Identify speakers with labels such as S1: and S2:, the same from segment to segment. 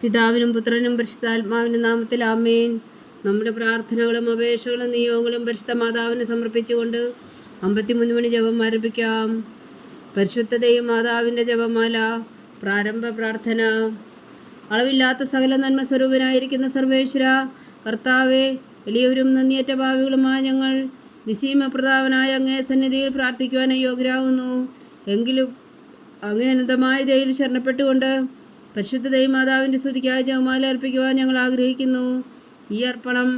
S1: പിതാവിനും പുത്രനും പരിശുദ്ധാത്മാവിനും നാമത്തിൽ ആമേൻ. നമ്മുടെ പ്രാർത്ഥനകളും അപേക്ഷകളും നിയോഗങ്ങളും പരിശുദ്ധ മാതാവിന് സമർപ്പിച്ചുകൊണ്ട് 53 മണി ജപം ആരംഭിക്കാം. പരിശുദ്ധതയും മാതാവിൻ്റെ ജപമാല. പ്രാരംഭ പ്രാർത്ഥന. അളവില്ലാത്ത സകല നന്മ സ്വരൂപനായിരിക്കുന്ന സർവേശ്വര കർത്താവെ, എളിയവരും നന്ദിയേറ്റ ഭാവികളുമായ ഞങ്ങൾ നിസീമപ്രതാപനായ അങ്ങേ സന്നിധിയിൽ പ്രാർത്ഥിക്കുവാൻ യോഗ്യരാകുന്നു. എങ്കിലും അങ്ങേ അനന്തമായ ദയയിൽ ശരണപ്പെട്ടുകൊണ്ട് പരിശുദ്ധ ദൈവമാതാവിൻ്റെ സ്തുതിക്കായി ജപമാല അർപ്പിക്കുവാൻ ഞങ്ങൾ ആഗ്രഹിക്കുന്നു. ഈ അർപ്പണം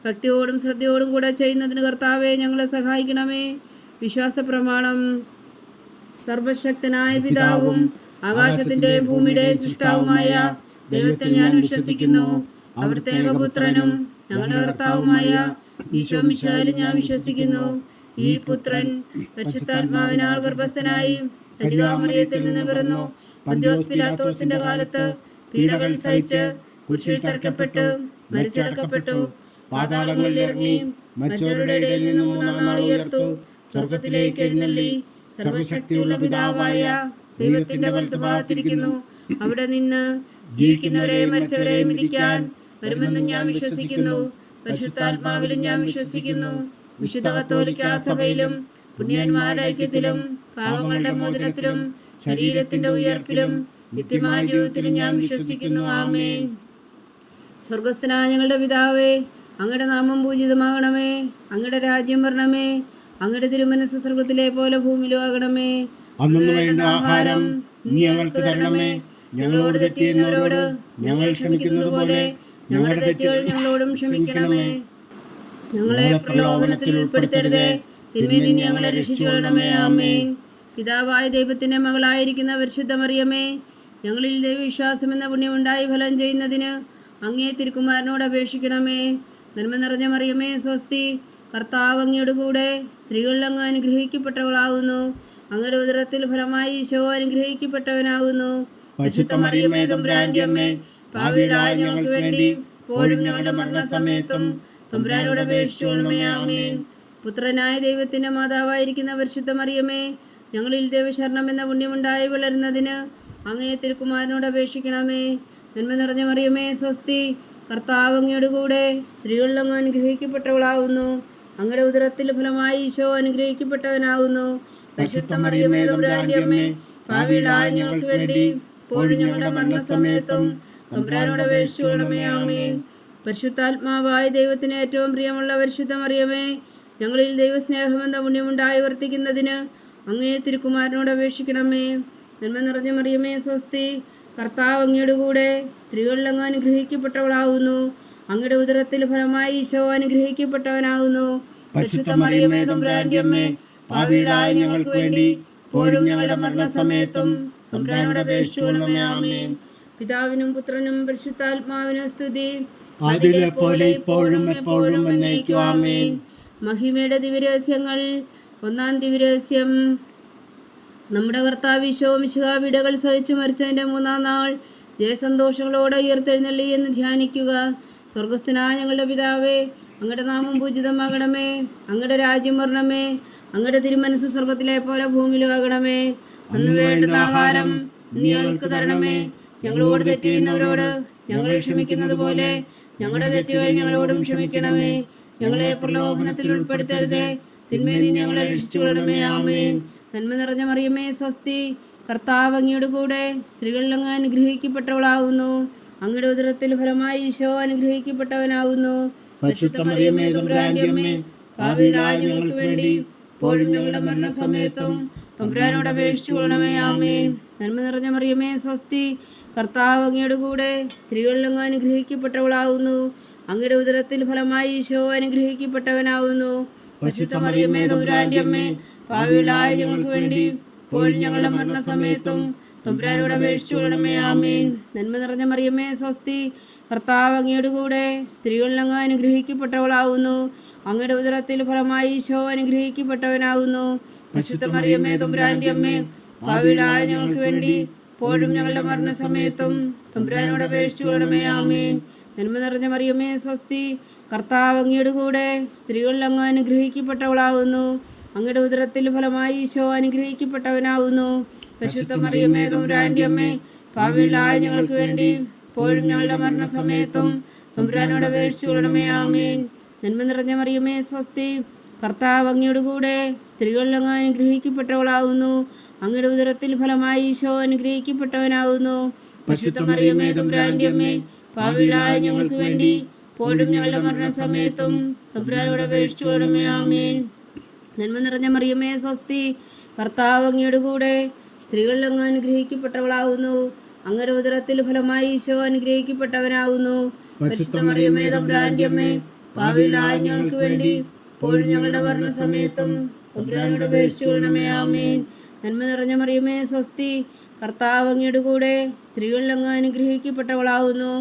S1: ഭക്തിയോടും ശ്രദ്ധയോടും കൂടെ ചെയ്യുന്നതിന് കർത്താവെ ഞങ്ങളെ സഹായിക്കണമേ. വിശ്വാസ പ്രമാണം. സർവശക്തനായ പിതാവും ആകാശത്തിൻ്റെയും ഭൂമിയുടെയും സൃഷ്ടാവുമായ ദൈവത്തിൽ ഞാൻ വിശ്വസിക്കുന്നു. അവിടുത്തെ ഏകപുത്രനും ഞങ്ങളുടെ കർത്താവുമായ ഈശോ മിശിഹായിൽ ഞാൻ വിശ്വസിക്കുന്നു. ഈ പുത്രൻ പരിശുദ്ധാത്മാവിനാൽ ഗർഭസ്ഥനായി കന്യകാമറിയത്തിൽ നിന്ന് പിറന്നു. പന്ത്യോസ് പിലാത്തോസിന്റെ കാലത്ത് പീഡകൾ സഹിച്ച് കുരിശിൽ തറയ്ക്കപ്പെട്ടു മരിച്ചടക്കപ്പെട്ടു. പാതാളങ്ങളിൽ ഇറങ്ങി മരിച്ചവരുടെ ഇടയിൽ നിന്ന് 3-ാം നാൾ ഉയർത്തു. സ്വർഗത്തിലേക്ക് എഴുന്നള്ളി സർവശക്തിയുള്ള പിതാവായ ദൈവത്തിന്റെ വലത്തുഭാഗത്തിരിക്കുന്നു. അവിടെ നിന്ന് ജീവിക്കുന്നവരെയും മരിച്ചവരെയും വിധിക്കാൻ വരുമെന്ന് ഞാൻ വിശ്വസിക്കുന്നു. പരിശുദ്ധാത്മാവിലും ഞാൻ വിശ്വസിക്കുന്നു. വിശുദ്ധ കത്തോലിക്കാ സഭയിലും പുണ്യന്മാരുടെ ഐക്യത്തിലും പാപങ്ങളുടെ മോചനത്തിലും ശരീരത്തിന്റെ ഉയർപ്പിലും നിത്യമായ ജീവിതത്തിലും ഞാൻ വിശ്വസിക്കുന്നു. ആമേൻ. സ്വർഗസ്ഥനായ ഞങ്ങളുടെ പിതാവേ, അങ്ങയുടെ നാമം പൂജിതമാകണമേ. അങ്ങയുടെ രാജ്യം വരണമേ. അങ്ങയുടെ തിരുമനസ്സ് സ്വർഗത്തിലെ പോലെ ഭൂമിയിലും ആകണമേ.
S2: അന്നു വേണ്ട ആഹാരം നീ ഞങ്ങൾക്ക് തരണമേ. ഞങ്ങളോട് തെറ്റ് ചെയ്യുന്നവരോട് ഞങ്ങൾ ക്ഷമിക്കുന്നത് പോലെ ഞങ്ങളുടെ തെറ്റുകൾ ഞങ്ങളോടും ക്ഷമിക്കണമേ.
S1: ഞങ്ങളെ പ്രലോഭനത്തിൽ ഉൾപ്പെടുത്തരുതേ, തിന്മയിൽ നിന്ന് ഞങ്ങളെ രക്ഷിച്ചുകൊള്ളണമേ. ആമേൻ. പിതാവായ ദൈവത്തിൻ്റെ മകളായിരിക്കുന്ന പരിശുദ്ധ മറിയമേ, ഞങ്ങളിൽ ദൈവവിശ്വാസം എന്ന പുണ്യമുണ്ടായി ഫലം ചെയ്യുന്നതിന് അങ്ങേ തിരുക്കുമാരനോട് അപേക്ഷിക്കണമേ. നന്മ നിറഞ്ഞ മറിയമേ സ്വസ്തി, കർത്താവ് അങ്ങയുടെ കൂടെ സ്ത്രീകളിൽ അങ്ങ് അനുഗ്രഹിക്കപ്പെട്ടവളാകുന്നു. അങ്ങയുടെ ഉദരത്തിൽ ഫലമായി ഈശോ അനുഗ്രഹിക്കപ്പെട്ടവനാകുന്നു.
S2: പരിശുദ്ധ മറിയമേ തമ്പുരാന്റെ അമ്മേ, പാപികളായ ഞങ്ങൾക്ക് വേണ്ടി ഇപ്പോഴും ഞങ്ങളുടെ മരണസമയത്തും തമ്പുരാനോട് അപേക്ഷിച്ചുകൊള്ളണമേ. ആമേൻ.
S1: പുത്രനായ ദൈവത്തിൻ്റെ മാതാവായിരിക്കുന്ന പരിശുദ്ധ മറിയമേ, ഞങ്ങളിൽ ദൈവശരണം എന്ന പുണ്യമുണ്ടായി വളരുന്നതിന് അങ്ങേ തിരുക്കുമാരനോട് അപേക്ഷിക്കണമേ. നന്മ നിറഞ്ഞ മറിയമേ സ്വസ്തി, കർത്താവ് അങ്ങയുടെ കൂടെ സ്ത്രീകളിൽ അങ്ങ് അനുഗ്രഹിക്കപ്പെട്ടവളാകുന്നു. അങ്ങയുടെ ഉദരത്തിൽ ഫലമായി ഈശോ അനുഗ്രഹിക്കപ്പെട്ടവനാകുന്നു.
S2: പരിശുദ്ധ മറിയമേ തമ്പുരാന്റെ അമ്മേ, പാപികളായ ഞങ്ങൾക്ക് വേണ്ടി ഇപ്പോഴും ഞങ്ങളുടെ മരണസമയത്തും തമ്പുരാനോട് അപേക്ഷിച്ചുകൊള്ളണമേ. ആമേൻ.
S1: പരിശുദ്ധാത്മാവായ ദൈവത്തിന് ഏറ്റവും പ്രിയമുള്ള പരിശുദ്ധ മറിയമേ, ഞങ്ങളിൽ ദൈവസ്നേഹമെന്ന പുണ്യമുണ്ടായി വർത്തിക്കുന്നതിന് അങ്ങേ തിരുക്കുമാരനോട് അപേക്ഷിക്കണമേ. നന്മ നിറഞ്ഞ മറിയമേ സ്വസ്തി, കർത്താവ് അങ്ങയുടെ കൂടെ സ്ത്രീകളിൽ അങ്ങ് അനുഗ്രഹിക്കപ്പെട്ടവളാകുന്നു. അങ്ങയുടെ ഉദരത്തിൽ ഫലമായി ഈശോ അനുഗ്രഹിക്കപ്പെട്ടവനാകുന്നു.
S2: പരിശുദ്ധ മറിയമേ തമ്പുരാന്റെ അമ്മേ, പാപികളായ ഞങ്ങൾക്ക് വേണ്ടി ഇപ്പോഴും ഞങ്ങളുടെ മരണസമയത്തും തമ്പുരാനോട് അപേക്ഷിച്ചുകൊള്ളണമേ. ആമേൻ.
S1: പിതാവിനും പുത്രനും പരിശുദ്ധാത്മാവിനും സ്തുതി,
S2: അതിലെ പോലെ ഇപ്പോഴും എപ്പോഴും എന്നേക്കും. ആമേൻ.
S1: മഹിമയുടെ ദിവ്യരഹസ്യങ്ങൾ. 1-ാം ദിവ്യരഹസ്യം. നമ്മുടെ കർത്താവ് ഈശോ മിശിഹാ പീഡകൾ സഹിച്ചു മരിച്ചതിൻ്റെ 3-ാം നാൾ ജയസന്തോഷങ്ങളോടെ ഉയർത്തെഴുന്നള്ളി എന്ന് ധ്യാനിക്കുക. സ്വർഗസ്ഥനായ ഞങ്ങളുടെ പിതാവേ, അങ്ങയുടെ നാമം പൂജിതമാകണമേ. അങ്ങയുടെ രാജ്യം വരണമേ. അങ്ങയുടെ തിരുമനസ്സ് സ്വർഗത്തിലെ പോലെ ഭൂമിയിലും ആകണമേ. അന്ന് വേണ്ടുന്ന ആഹാരം നീ ഞങ്ങൾക്ക് തരണമേ. ഞങ്ങളോട് തെറ്റ് ചെയ്യുന്നവരോട് ഞങ്ങൾ ക്ഷമിക്കുന്നത് പോലെ ഞങ്ങളുടെ തെറ്റുകൾ ഞങ്ങളോടും ക്ഷമിക്കണമേ. ഞങ്ങളെ പ്രലോഭനത്തിൽ ഉൾപ്പെടുത്തരുതേ, തിന്മയിൽ നിന്ന് ഞങ്ങളെ രക്ഷിച്ചുകൊള്ളണമേ. ആമേൻ. നന്മ നിറഞ്ഞ മറിയമേ സ്വസ്തി, കർത്താവ് അങ്ങയുടെ കൂടെ സ്ത്രീകളിൽ അങ്ങ് അനുഗ്രഹിക്കപ്പെട്ടവളാകുന്നു. അങ്ങയുടെ ഉദരത്തിൽ ഫലമായി ഈശോ അനുഗ്രഹിക്കപ്പെട്ടവനാകുന്നു.
S2: പരിശുദ്ധ മറിയമേ തമ്പുരാന്റെ അമ്മേ, പാപികളായ ഞങ്ങൾക്ക് വേണ്ടി ഇപ്പോഴും ഞങ്ങളുടെ മരണസമയത്തും
S1: തമ്പുരാനോട് അപേക്ഷിച്ചുകൊള്ളണമേ. ആമേൻ. നന്മ നിറഞ്ഞ മറിയമേ സ്വസ്തി, കർത്താവ് അങ്ങയുടെ കൂടെ സ്ത്രീകളിൽ അങ്ങ് അനുഗ്രഹിക്കപ്പെട്ടവളാകുന്നു. അങ്ങയുടെ ഉദരത്തിൽ ഫലമായി ഈശോ അനുഗ്രഹിക്കപ്പെട്ടവനാകുന്നു.
S2: പരിശുദ്ധ മറിയമേ തമ്പുരാന്റെ അമ്മേ,
S1: പാപികളായ ഞങ്ങൾക്ക് വേണ്ടി ഇപ്പോഴും ഞങ്ങളുടെ മരണസമയത്തും തമ്പുരാനോട് അപേക്ഷിച്ചുകൊള്ളണമേ. ആമേൻ. നന്മ നിറഞ്ഞ മറിയമേ സ്വസ്തി, കർത്താവ് അങ്ങയുടെ കൂടെ സ്ത്രീകളിൽ അങ്ങ് അനുഗ്രഹിക്കപ്പെട്ടവളാകുന്നു. അങ്ങയുടെ ഉദരത്തിൽ ഫലമായി ഈശോ അനുഗ്രഹിക്കപ്പെട്ടവനാകുന്നു.
S2: പരിശുദ്ധ മറിയമേ തമ്പുരാന്റെ അമ്മേ,
S1: പാപികളായ ഞങ്ങൾക്ക് വേണ്ടി ഇപ്പോഴും ഞങ്ങളുടെ മരണസമയത്തും തമ്പുരാനോട് അപേക്ഷിച്ചുകൊള്ളണമേ. ആമേൻ. നന്മ നിറഞ്ഞ മറിയമേ സ്വസ്തി, കർത്താവ് അങ്ങയുടെ കൂടെ സ്ത്രീകളിൽ അങ്ങ് അനുഗ്രഹിക്കപ്പെട്ടവളാകുന്നു. അങ്ങയുടെ ഉദരത്തിൽ ഫലമായി ഈശോ അനുഗ്രഹിക്കപ്പെട്ടവനാകുന്നു. പരിശുദ്ധ മറിയമേ തമ്പുരാന്റെ അമ്മേ, പാപികളായ ഞങ്ങൾക്ക് വേണ്ടി ഇപ്പോഴും ഞങ്ങളുടെ മരണസമയത്തും തമ്പുരാനോട് അപേക്ഷിച്ചുകൊള്ളണമേ. ആമേൻ. നന്മ നിറഞ്ഞ മറിയമേ സ്വസ്തി, കർത്താവ് അങ്ങയുടെ കൂടെ സ്ത്രീകളിൽ അങ്ങ് അനുഗ്രഹിക്കപ്പെട്ടവളാവുന്നു. അങ്ങയുടെ ഉദരത്തിൽ ഫലമായി ഈശോ അനുഗ്രഹിക്കപ്പെട്ടവനാവുന്നു. പരിശുദ്ധ മറിയമേ തമ്പുരാന്റെ അമ്മേ, പാപികളായ ഞങ്ങൾക്ക് വേണ്ടി ഇപ്പോഴും ഞങ്ങളുടെ മരണസമയത്തും തമ്പുരാനോട് അപേക്ഷിച്ചുകൊള്ളണമേ. ആമേൻ. നന്മ നിറഞ്ഞ മറിയമേ സ്വസ്തി, കർത്താവ് അങ്ങയുടെ കൂടെ സ്ത്രീകളിൽ അങ്ങ് അനുഗ്രഹിക്കപ്പെട്ടവളാവുന്നു. അങ്ങയുടെ ഉദരത്തിൽ ഫലമായി ഈശോ അനുഗ്രഹിക്കപ്പെട്ടവനാവുന്നു. പരിശുദ്ധ മറിയമേ തമ്പുരാന്റെ അമ്മേ, പാപികളായ ഞങ്ങൾക്ക് വേണ്ടി ഇപ്പോഴും ഞങ്ങളുടെ മരണസമയത്തും തമ്പുരാനോട് അപേക്ഷിച്ചുകൊള്ളണമേ. ആമേൻ. നന്മ നിറഞ്ഞ മറിയമേ സ്വസ്തി, കർത്താവ് അങ്ങയുടെ കൂടെ സ്ത്രീകളിൽ അങ്ങ് അനുഗ്രഹിക്കപ്പെട്ടവളാവുന്നു.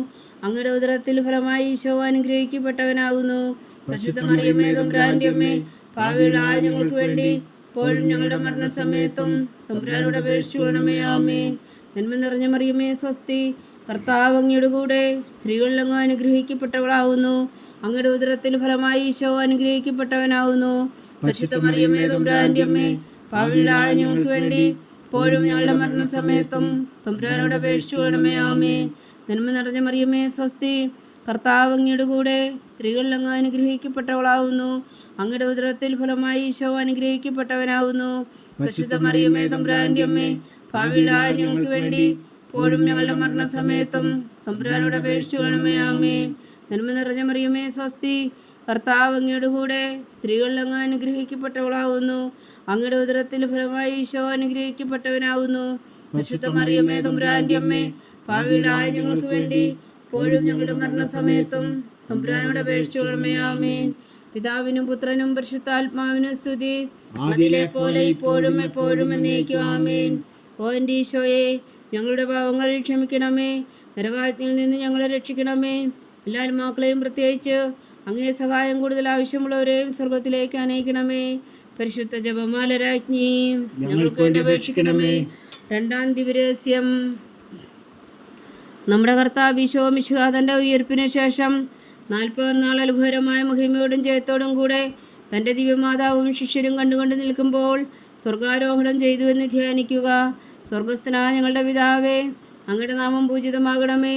S1: അങ്ങയുടെ ഉദരത്തിൽ ഫലമായി ഈശോ അനുഗ്രഹിക്കപ്പെട്ടവനാവുന്നു. പരിശുദ്ധ മറിയമേ തമ്പുരാന്റെ അമ്മേ, പാപികളായ ഞങ്ങൾക്ക് വേണ്ടി ഇപ്പോഴും ഞങ്ങളുടെ മരണസമയത്തും തമ്പുരാനോട് അപേക്ഷിച്ചുകൊള്ളണമേ. ആമേൻ. നന്മ നിറഞ്ഞ മറിയമേ സ്വസ്തി, കർത്താവ് അങ്ങയുടെ കൂടെ സ്ത്രീകളിൽ അങ്ങ് അനുഗ്രഹിക്കപ്പെട്ടവളാവുന്നു. അങ്ങയുടെ ഉദരത്തിൽ ഫലമായി ഈശോ അനുഗ്രഹിക്കപ്പെട്ടവനാവുന്നു. പരിശുദ്ധ മറിയമേ തമ്പുരാന്റെ അമ്മേ, പാപികളായ ഞങ്ങൾക്ക് വേണ്ടി ഇപ്പോഴും ഞങ്ങളുടെ മരണസമയത്തും തമ്പുരാനോട് അപേക്ഷിച്ചുകൊള്ളണമേ. ആമേൻ. നന്മ നിറഞ്ഞ മറിയമേ സ്വസ്തി, കർത്താവ് അങ്ങയുടെ കൂടെ സ്ത്രീകളിൽ അങ്ങ് അനുഗ്രഹിക്കപ്പെട്ടവളാവുന്നു. അങ്ങയുടെ ഉദരത്തിൽ ഫലമായി ഈശോ അനുഗ്രഹിക്കപ്പെട്ടവനാവുന്നു. പരിശുദ്ധ മറിയമേ തമ്പുരാന്റെ അമ്മേ, പാപികളായ ഞങ്ങൾക്ക് വേണ്ടി ഇപ്പോഴും ഞങ്ങളുടെ മരണസമയത്തും തമ്പുരാനോട് അപേക്ഷിച്ചുകൊള്ളണമേ. ആമേൻ. നന്മ നിറഞ്ഞ മറിയമേ സ്വസ്തി, കർത്താവ് അങ്ങയുടെ കൂടെ സ്ത്രീകളിൽ അങ്ങ് അനുഗ്രഹിക്കപ്പെട്ടവളാവുന്നു. അങ്ങയുടെ ഉദരത്തിൽ ഫലമായി ഈശോ അനുഗ്രഹിക്കപ്പെട്ടവനാവുന്നു. പരിശുദ്ധ മറിയമേ തമ്പുരാന്റെ അമ്മേ, പാപികളായ ഞങ്ങൾക്ക് വേണ്ടി ഇപ്പോഴും ഞങ്ങളുടെ മരണസമയത്തും തമ്പുരാനോട് അപേക്ഷിച്ചുകൊള്ളണമേ. ആമേൻ. പിതാവിനും പുത്രനും പരിശുദ്ധാത്മാവിനും സ്തുതി, അതിലെ പോലെ ഇപ്പോഴും എപ്പോഴും എന്നേക്കും. ആമേൻ. ഓ എൻ്റെ ഈശോയെ, ഞങ്ങളുടെ പാവങ്ങൾ ക്ഷമിക്കണമേ. നരകാഗ്നിയിൽ നിന്ന് ഞങ്ങളെ രക്ഷിക്കണമേ. എല്ലാ ആത്മാക്കളെയും, പ്രത്യേകിച്ച് അങ്ങേ സഹായം കൂടുതൽ ആവശ്യമുള്ളവരെയും സ്വർഗത്തിലേക്ക് അനയിക്കണമേ. പരിശുദ്ധ ജപമാല രാജ്ഞി, ഞങ്ങൾക്ക് വേണ്ടി അപേക്ഷിക്കണമേ. രണ്ടാം ദിവ്യരഹസ്യം. നമ്മുടെ കർത്താവ് ഈശോ മിശിഹാ തൻ്റെ ഉയർപ്പിന് ശേഷം 40 നാൾ അത്ഭുതകരമായ മഹിമയോടും ജയത്തോടും കൂടെ തൻ്റെ ദിവ്യമാതാവും ശിഷ്യരും കണ്ടുകൊണ്ട് നിൽക്കുമ്പോൾ സ്വർഗാരോഹണം ചെയ്തു എന്ന് ധ്യാനിക്കുക. സ്വർഗസ്ഥനായ ഞങ്ങളുടെ പിതാവേ, അങ്ങയുടെ നാമം പൂജിതമാകണമേ.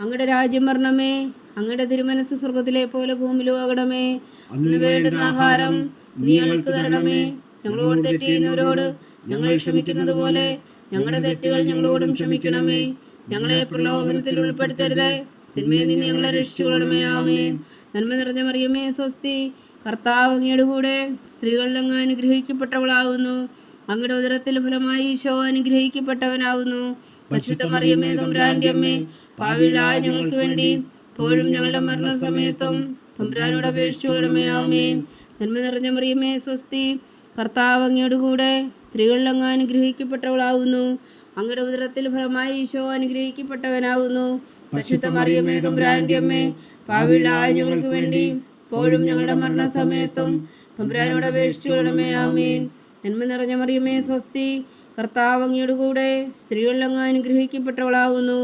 S1: അങ്ങയുടെ രാജ്യം വരണമേ. അങ്ങയുടെ തിരുമനസ് സ്വർഗത്തിലെ പോലെ ഭൂമിയിലും ആകണമേ. അന്ന് വേണ്ടുന്ന ആഹാരം നീ ഞങ്ങൾക്ക് തരണമേ. ഞങ്ങളോട് തെറ്റ് ചെയ്യുന്നവരോട് ഞങ്ങൾ ക്ഷമിക്കുന്നത് പോലെ ഞങ്ങളുടെ തെറ്റുകൾ ഞങ്ങളോടും ക്ഷമിക്കണമേ. ഞങ്ങളെ പ്രലോഭനത്തിൽ ഉൾപ്പെടുത്തരുത്, തിന്മയിൽ നിന്ന് ഞങ്ങളെ രക്ഷിച്ചുകൊള്ളണമേ. ആമേൻ. നന്മ നിറഞ്ഞ മറിയമേ സ്വസ്തി, കർത്താവ് അങ്ങയുടെ കൂടെ സ്ത്രീകളിൽ അങ്ങ് അനുഗ്രഹിക്കപ്പെട്ടവളാവുന്നു. അങ്ങയുടെ ഉദരത്തിൽ ഫലമായി ഈശോ അനുഗ്രഹിക്കപ്പെട്ടവനാവുന്നു. പരിശുദ്ധ മറിയമേ തമ്പുരാന്റെ അമ്മേ, പാപികളായ ഞങ്ങൾക്ക് വേണ്ടി ഇപ്പോഴും ഞങ്ങളുടെ മരണസമയത്തും തമ്പുരാനോട് അപേക്ഷിച്ചുകൊള്ളണമേ. ആമേൻ. നന്മ നിറഞ്ഞ മറിയമേ സ്വസ്തി, കർത്താവ് അങ്ങയുടെ കൂടെ സ്ത്രീകളിൽ അങ്ങ് അനുഗ്രഹിക്കപ്പെട്ടവളാവുന്നു. അങ്ങയുടെ ഉദരത്തിൽ ഫലമായി ഈശോ അനുഗ്രഹിക്കപ്പെട്ടവനാവുന്നു. പരിശുദ്ധ മറിയമേ തമ്പുരാന്റെ അമ്മേ, പാപികളായ ഞങ്ങൾക്ക് വേണ്ടി ഇപ്പോഴും ഞങ്ങളുടെ മരണസമയത്തും തമ്പുരാനോട് അപേക്ഷിച്ചുകൊള്ളണമേ. ആമേൻ. നന്മ നിറഞ്ഞ മറിയമേ സ്വസ്തി, കർത്താവ് അങ്ങയുടെ കൂടെ സ്ത്രീകളിൽ അങ്ങ് അനുഗ്രഹിക്കപ്പെട്ടവളാവുന്നു.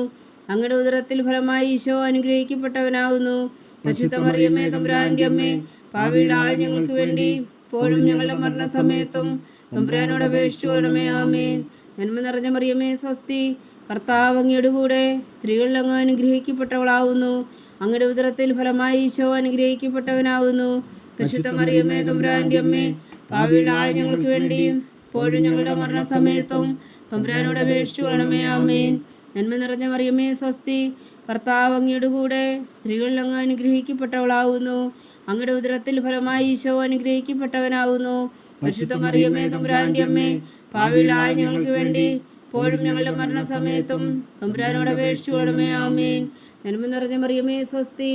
S1: അങ്ങയുടെ ഉദരത്തിൽ ഫലമായി ഈശോ അനുഗ്രഹിക്കപ്പെട്ടവനാവുന്നു. പരിശുദ്ധ മറിയമേ തമ്പുരാന്റെ അമ്മേ, പാപികളായ ഞങ്ങൾക്ക് വേണ്ടി ഇപ്പോഴും ഞങ്ങളുടെ മരണസമയത്തും തമ്പുരാനോട് അപേക്ഷിച്ചുകൊള്ളണമേ. ആമേൻ. നന്മ നിറഞ്ഞ മറിയമേ സ്വസ്തി, കർത്താവ് അങ്ങയുടെ കൂടെ സ്ത്രീകളിൽ അങ്ങ് അനുഗ്രഹിക്കപ്പെട്ടവളാവുന്നു. അങ്ങയുടെ ഉദരത്തിൽ ഫലമായി ഈശോ അനുഗ്രഹിക്കപ്പെട്ടവനാവുന്നു. പരിശുദ്ധ മറിയമേ തമ്പുരാന്റെ അമ്മേ, പാപികളായ ഞങ്ങൾക്ക് വേണ്ടി ഇപ്പോഴും ഞങ്ങളുടെ മരണസമയത്തും തമ്പുരാനോട് അപേക്ഷിച്ചുകൊള്ളണമേ. ആമേൻ. നന്മ നിറഞ്ഞ മറിയമേ സ്വസ്തി, കർത്താവ് അങ്ങയുടെ കൂടെ സ്ത്രീകളിൽ അങ്ങ് അനുഗ്രഹിക്കപ്പെട്ടവളാവുന്നു. അങ്ങയുടെ ഉദരത്തിൽ ഫലമായി ഈശോ അനുഗ്രഹിക്കപ്പെട്ടവനാവുന്നു. പരിശുദ്ധ മറിയമേ തമ്പുരാന്റെ അമ്മേ, പാപികളായ ഞങ്ങൾക്ക് വേണ്ടി ഇപ്പോഴും ഞങ്ങളുടെ മരണസമയത്തും തമ്പുരാനോട് അപേക്ഷിച്ചുകൊള്ളണമേ. ആമേൻ. നന്മ നിറഞ്ഞ മറിയമേ സ്വസ്തി,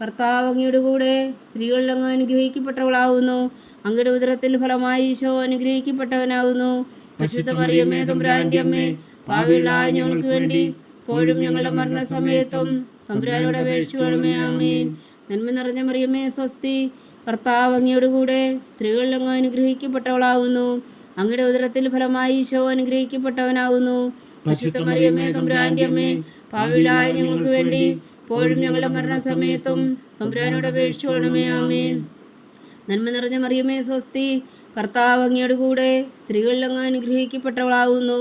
S1: കർത്താവ് അങ്ങയുടെ കൂടെ സ്ത്രീകളിൽ അങ്ങ് അനുഗ്രഹിക്കപ്പെട്ടവളാവുന്നു. അങ്ങയുടെ ഉദരത്തിൽ ഫലമായി ഈശോ അനുഗ്രഹിക്കപ്പെട്ടവനാവുന്നു. പരിശുദ്ധ മറിയമേ തമ്പുരാന്റെ അമ്മേ, പാപികളായ ഞങ്ങൾക്ക് വേണ്ടി ഇപ്പോഴും ഞങ്ങളുടെ മരണസമയത്തും തമ്പുരാനോട് അപേക്ഷിച്ചുകൊള്ളണമേ. ആമേൻ. നന്മ നിറഞ്ഞ മറിയമേ സ്വസ്തി, കർത്താവ് അങ്ങയുടെ കൂടെ സ്ത്രീകളിൽ അങ്ങ് അനുഗ്രഹിക്കപ്പെട്ടവളാവുന്നു. അങ്ങയുടെ ഉദരത്തിൽ ഫലമായി ഈശോ അനുഗ്രഹിക്കപ്പെട്ടവനാവുന്നു. പരിശുദ്ധ മറിയമേ തമ്പുരാന്റെ അമ്മേ, പാപികളായ ഞങ്ങൾക്ക് വേണ്ടി ഇപ്പോഴും ഞങ്ങളുടെ മരണസമയത്തും തമ്പുരാനോട് അപേക്ഷിച്ചുകൊള്ളണമേ. ആമേൻ. നന്മ നിറഞ്ഞ മറിയമേ സ്വസ്തി, കർത്താവ് അങ്ങയുടെ കൂടെ സ്ത്രീകളിൽ അങ്ങ് അനുഗ്രഹിക്കപ്പെട്ടവളാകുന്നു.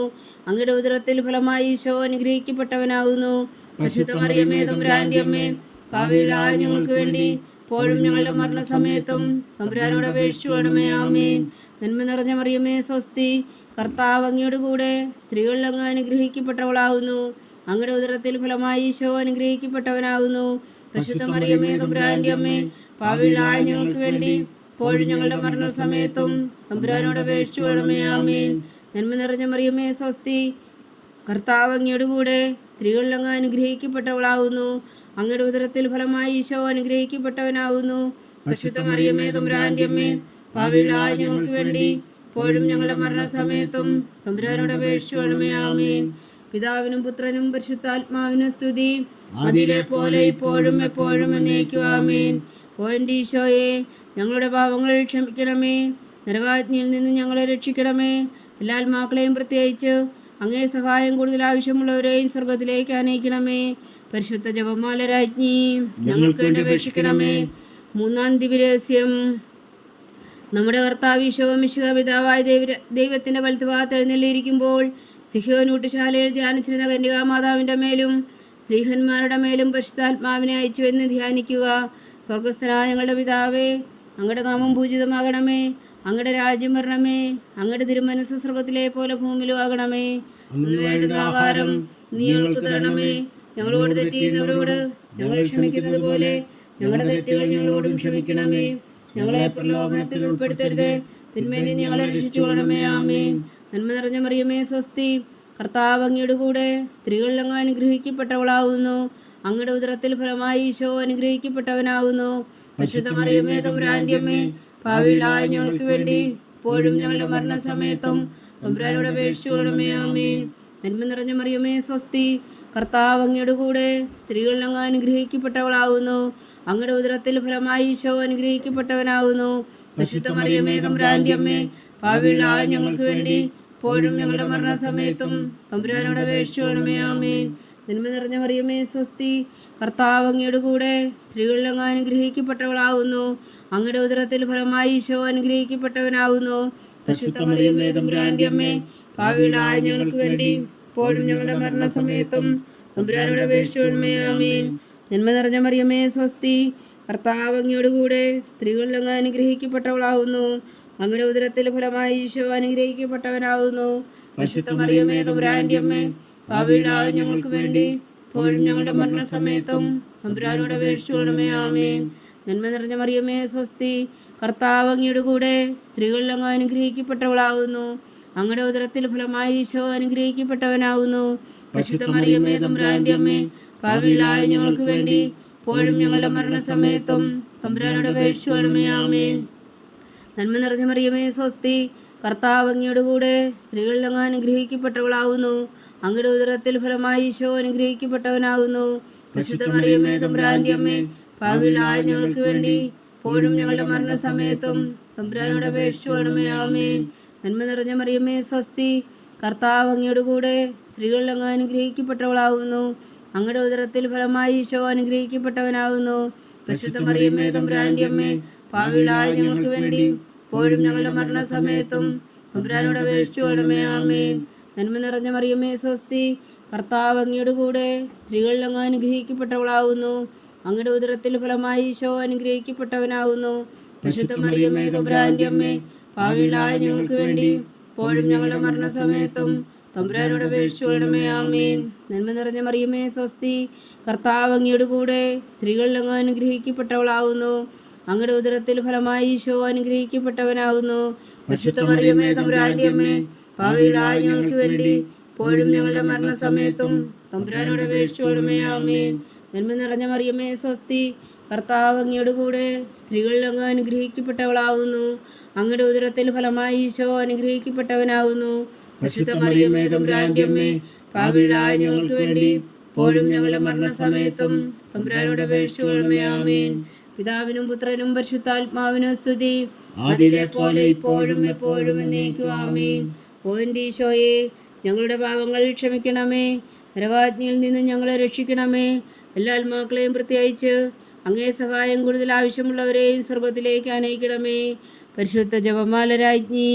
S1: അങ്ങയുടെ ഉദരത്തിൽ ഫലമായി ഈശോ അനുഗ്രഹിക്കപ്പെട്ടവനാകുന്നു. പരിശുദ്ധ മറിയമേ തമ്പുരാന്റെ അമ്മേ, പാപികളായ ഞങ്ങൾക്ക് വേണ്ടി ഇപ്പോഴും ഞങ്ങളുടെ മരണസമയത്തും തമ്പുരാനോട് അപേക്ഷിച്ചു കൊള്ളണമേ. ആമേൻ. നന്മ നിറഞ്ഞ മറിയമേ സ്വസ്തി, കർത്താവ് അങ്ങയുടെ കൂടെ സ്ത്രീകളിൽ അങ്ങ് അനുഗ്രഹിക്കപ്പെട്ടവളാകുന്നു. അങ്ങയുടെ ഉദരത്തിൽ ഫലമായി ഈശോ അനുഗ്രഹിക്കപ്പെട്ടവനാകുന്നു. പരിശുദ്ധ മറിയമേ തമ്പുരാന്റെ അമ്മേ, പാപികളായ ഞങ്ങൾക്ക് വേണ്ടി ഇപ്പോഴും ഞങ്ങളുടെ മരണസമയത്തും തമ്പുരാനോട് അപേക്ഷിച്ചു കൊള്ളണമേ. ആമേൻ. നന്മ നിറഞ്ഞ മറിയമേ സ്വസ്തി, കർത്താവ് അങ്ങയുടെ കൂടെ സ്ത്രീകളിൽ അങ്ങ് അനുഗ്രഹിക്കപ്പെട്ടവളാകുന്നു. അങ്ങയുടെ ഉദരത്തിൽ ഫലമായി ഈശോ അനുഗ്രഹിക്കപ്പെട്ടവനാകുന്നു. പരിശുദ്ധ മറിയമേ തമ്പുരാന്റെ അമ്മേ, പാപികളായ ഞങ്ങൾക്ക് വേണ്ടി ഇപ്പോഴും ഞങ്ങളുടെ മരണസമയത്തും തമ്പുരാനോട് അപേക്ഷിച്ചു കൊള്ളണമേ. ആമേൻ. പിതാവിനും പുത്രനും പരിശുദ്ധാത്മാവിനും സ്തുതി, അതിലെ പോലെ ഇപ്പോഴും എപ്പോഴും എന്നേക്കും. ആമേൻ. ഓ എൻ്റെ ഈശോയെ, ഞങ്ങളുടെ പാപങ്ങൾ ക്ഷമിക്കണമേ, നരകാഗ്നിയിൽ നിന്ന് ഞങ്ങളെ രക്ഷിക്കണമേ. എല്ലാ ആത്മാക്കളെയും പ്രത്യേകിച്ച് അങ്ങേ സഹായം കൂടുതൽ ആവശ്യമുള്ളവരെയും സ്വർഗത്തിലേക്ക് ആനയിക്കണമേ. പരിശുദ്ധ ജപമാല രാജ്ഞി, ഞങ്ങൾക്ക് വേണ്ടി അപേക്ഷിക്കണമേ. മൂന്നാം ദിവ്യരഹസ്യം. നമ്മുടെ കർത്താവ് ഈശോ മിശിഹാ പിതാവായ ദൈവത്തിൻ്റെ വലത്തുഭാഗത്ത് എഴുന്നള്ളിയിരിക്കുമ്പോൾ സിഹ്യോൻ ഊട്ടുശാലയിൽ ധ്യാനിച്ചിരുന്ന കന്യകാമാതാവിൻ്റെ മേലും സ്ലീഹന്മാരുടെ മേലും പരിശുദ്ധാത്മാവിനെ അയച്ചു എന്ന് ധ്യാനിക്കുക. സ്വർഗസ്ഥനായ ഞങ്ങളുടെ പിതാവേ, അങ്ങയുടെ നാമം പൂജിതമാകണമേ. അങ്ങയുടെ രാജ്യം വരണമേ. അങ്ങയുടെ തിരുമനസ്സ് സ്വർഗത്തിലെ പോലെ ഭൂമിയിലും ആകണമേ. അന്ന് വേണ്ടുന്ന ആഹാരം നീ ഞങ്ങൾക്ക് തരണമേ. ഞങ്ങളോട് തെറ്റ് ചെയ്യുന്നവരോട് ഞങ്ങൾ ക്ഷമിക്കുന്നത് പോലെ ഞങ്ങളുടെ തെറ്റുകൾ ഞങ്ങളോടും ക്ഷമിക്കണമേ. ഞങ്ങളെ പ്രലോഭനത്തിൽ ഉൾപ്പെടുത്തരുത്, തിന്മയിൽ നിന്ന് ഞങ്ങളെ രക്ഷിച്ചു കൊള്ളണമേ. ആമേൻ. നന്മ നിറഞ്ഞ മറിയമേ സ്വസ്തി, കർത്താവ് അങ്ങയുടെ കൂടെ സ്ത്രീകളിൽ അങ്ങ് അനുഗ്രഹിക്കപ്പെട്ടവളാകുന്നു. അങ്ങയുടെ ഉദരത്തിൽ ഫലമായി ഈശോ അനുഗ്രഹിക്കപ്പെട്ടവനാകുന്നു. പരിശുദ്ധ മറിയമേ തമ്പുരാന്റെ അമ്മേ, പാപികളായ ഞങ്ങൾക്ക് വേണ്ടി ഇപ്പോഴും ഞങ്ങളുടെ മരണസമയത്തും തമ്പുരാനോട് അപേക്ഷിച്ചു കൊള്ളണമേ. ആമേൻ. നന്മ നിറഞ്ഞ മറിയമേ സ്വസ്തി, കർത്താവ് അങ്ങയുടെ കൂടെ സ്ത്രീകളിൽ അങ്ങ് അനുഗ്രഹിക്കപ്പെട്ടവളാകുന്നു. അങ്ങയുടെ ഉദരത്തിൽ ഫലമായി ഈശോ അനുഗ്രഹിക്കപ്പെട്ടവനാകുന്നു. പരിശുദ്ധ മറിയമേ തമ്പുരാന്റെ അമ്മേ, പാപികളായ ഞങ്ങൾക്ക് വേണ്ടി ഇപ്പോഴും ഞങ്ങളുടെ മരണസമയത്തും തമ്പുരാനോട് അപേക്ഷിച്ചു കൊള്ളണമേ. ആമേൻ. നന്മ നിറഞ്ഞ മറിയമേ സ്വസ്തി, കർത്താവ് അങ്ങയുടെ കൂടെ സ്ത്രീകളിൽ അങ്ങ് അനുഗ്രഹിക്കപ്പെട്ടവളാകുന്നു. അങ്ങയുടെ ഉദരത്തിൽ ഫലമായി ഈശോ അനുഗ്രഹിക്കപ്പെട്ടവനാകുന്നു. പരിശുദ്ധ മറിയമേ തമ്പുരാന്റെ അമ്മേ, പാപികളായ ഞങ്ങൾക്ക് വേണ്ടി ഇപ്പോഴും ഞങ്ങളുടെ മരണസമയത്തും തമ്പുരാനോട് അപേക്ഷിച്ചു കൊള്ളണമേ. ആമേൻ. നന്മ നിറഞ്ഞ മറിയമേ സ്വസ്തി, കർത്താവ് അങ്ങയുടെ കൂടെ സ്ത്രീകളിൽ അങ്ങ് അനുഗ്രഹിക്കപ്പെട്ടവളാകുന്നു. അങ്ങയുടെ ഉദരത്തിൽ ഫലമായി ഈശോ അനുഗ്രഹിക്കപ്പെട്ടവനാകുന്നു. പരിശുദ്ധ മറിയമേ തമ്പുരാന്റെ അമ്മേ, പാപികളായ ഞങ്ങൾക്ക് വേണ്ടി ഇപ്പോഴും ഞങ്ങളുടെ മരണസമയത്തും തമ്പുരാനോട് അപേക്ഷിച്ചു കൊള്ളണമേ. ആമേൻ. നന്മ നിറഞ്ഞ മറിയമേ സ്വസ്തി, കർത്താവ് അങ്ങയുടെ കൂടെ സ്ത്രീകളിൽ അങ്ങ് അനുഗ്രഹിക്കപ്പെട്ടവളാകുന്നു. അങ്ങയുടെ ഉദരത്തിൽ ഫലമായി ഈശോ അനുഗ്രഹിക്കപ്പെട്ടവനാകുന്നു. പരിശുദ്ധ മറിയമേ തമ്പുരാന്റെ അമ്മേ, പാപികളായ ഞങ്ങൾക്ക് വേണ്ടി ഇപ്പോഴും ഞങ്ങളുടെ മരണസമയത്തും തമ്പുരാനോട് അപേക്ഷിച്ചു കൊള്ളണമേ. ആമേൻ. നന്മ നിറഞ്ഞ മറിയമേ സ്വസ്തി, കർത്താവ് അങ്ങയുടെ കൂടെ സ്ത്രീകളിൽ അങ്ങ് അനുഗ്രഹിക്കപ്പെട്ടവളാകുന്നു. അങ്ങയുടെ ഉദരത്തിൽ ഫലമായി ഈശോ അനുഗ്രഹിക്കപ്പെട്ടവനാകുന്നു. പരിശുദ്ധ മറിയമേ തമ്പുരാന്റെ അമ്മേ, പാപികളായ ഞങ്ങൾക്ക് വേണ്ടി ഇപ്പോഴും ഞങ്ങളുടെ മരണസമയത്തും തമ്പുരാനോട് അപേക്ഷിച്ചു കൊള്ളണമേ. ആമേൻ. നന്മ നിറഞ്ഞ മറിയമേ സ്വസ്തി, കർത്താവ് അങ്ങയുടെ കൂടെ സ്ത്രീകളിൽ അങ്ങ് അനുഗ്രഹിക്കപ്പെട്ടവളാകുന്നു. അങ്ങയുടെ ഉദരത്തിൽ ഫലമായി ഈശോ അനുഗ്രഹിക്കപ്പെട്ടവനാകുന്നു. പരിശുദ്ധ മറിയമേ തമ്പുരാന്റെ അമ്മേ, പാപികളായ ഞങ്ങൾക്ക് വേണ്ടി ഇപ്പോഴും ഞങ്ങളുടെ മരണസമയത്തും തമ്പുരാനോട് അപേക്ഷിച്ചു കൊള്ളണമേ. ആമേൻ. നന്മ നിറഞ്ഞ മറിയമേ സ്വസ്തി, കർത്താവ് അങ്ങയുടെ കൂടെ സ്ത്രീകളിൽ അങ്ങ് അനുഗ്രഹിക്കപ്പെട്ടവളാകുന്നു. അങ്ങയുടെ ഉദരത്തിൽ ഫലമായി ഈശോ അനുഗ്രഹിക്കപ്പെട്ടവനാകുന്നു. പരിശുദ്ധ മറിയമേ തമ്പുരാന്റെ അമ്മേ, പാപികളായ ഞങ്ങൾക്ക് വേണ്ടി ഇപ്പോഴും ഞങ്ങളുടെ മരണസമയത്തും തമ്പുരാനോട് അപേക്ഷിച്ചു കൊള്ളണമേ. ആമേൻ. നന്മ നിറഞ്ഞ മറിയമേ സ്വസ്തി, കർത്താവ് അങ്ങയുടെ കൂടെ സ്ത്രീകളിൽ അങ്ങ് അനുഗ്രഹിക്കപ്പെട്ടവളാകുന്നു. അങ്ങയുടെ ഉദരത്തിൽ ഫലമായി ഈശോ അനുഗ്രഹിക്കപ്പെട്ടവനാകുന്നു. പരിശുദ്ധ മറിയമേ തമ്പുരാന്റെ അമ്മേ, പാപികളായ ഞങ്ങൾക്ക് വേണ്ടി ഇപ്പോഴും ഞങ്ങളുടെ മരണസമയത്തും തമ്പുരാനോട് അപേക്ഷിച്ചു കൊള്ളണമേ. ആമേൻ. നന്മ നിറഞ്ഞ മറിയമേ സ്വസ്തി, കർത്താവ് അങ്ങയുടെ കൂടെ സ്ത്രീകളിൽ അങ്ങ് അനുഗ്രഹിക്കപ്പെട്ടവളാകുന്നു. അങ്ങയുടെ ഉദരത്തിൽ ഫലമായി ഈശോ അനുഗ്രഹിക്കപ്പെട്ടവനാകുന്നു. പരിശുദ്ധ മറിയമേ തമ്പുരാന്റെ അമ്മേ, പാപികളായ ഞങ്ങൾക്ക് വേണ്ടി ഇപ്പോഴും ഞങ്ങളുടെ മരണസമയത്തും തമ്പുരാനോട് അപേക്ഷിച്ചു കൊള്ളണമേ. ആമേൻ. പിതാവിനും പുത്രനും പരിശുദ്ധാത്മാവിനും സ്തുതി, അതിലെ പോലെ ഇപ്പോഴും എപ്പോഴും എന്നേക്കും. ആമേൻ. ഓ എൻ്റെ ഈശോയെ, ഞങ്ങളുടെ പാപങ്ങൾ ക്ഷമിക്കണമേ, നരകാഗ്നിയിൽ നിന്ന് ഞങ്ങളെ രക്ഷിക്കണമേ. എല്ലാ ആത്മാക്കളെയും പ്രത്യേകിച്ച് അങ്ങേ സഹായം കൂടുതൽ ആവശ്യമുള്ളവരെയും സ്വർഗത്തിലേക്ക് അനയിക്കണമേ. പരിശുദ്ധ ജപമാല രാജ്ഞി,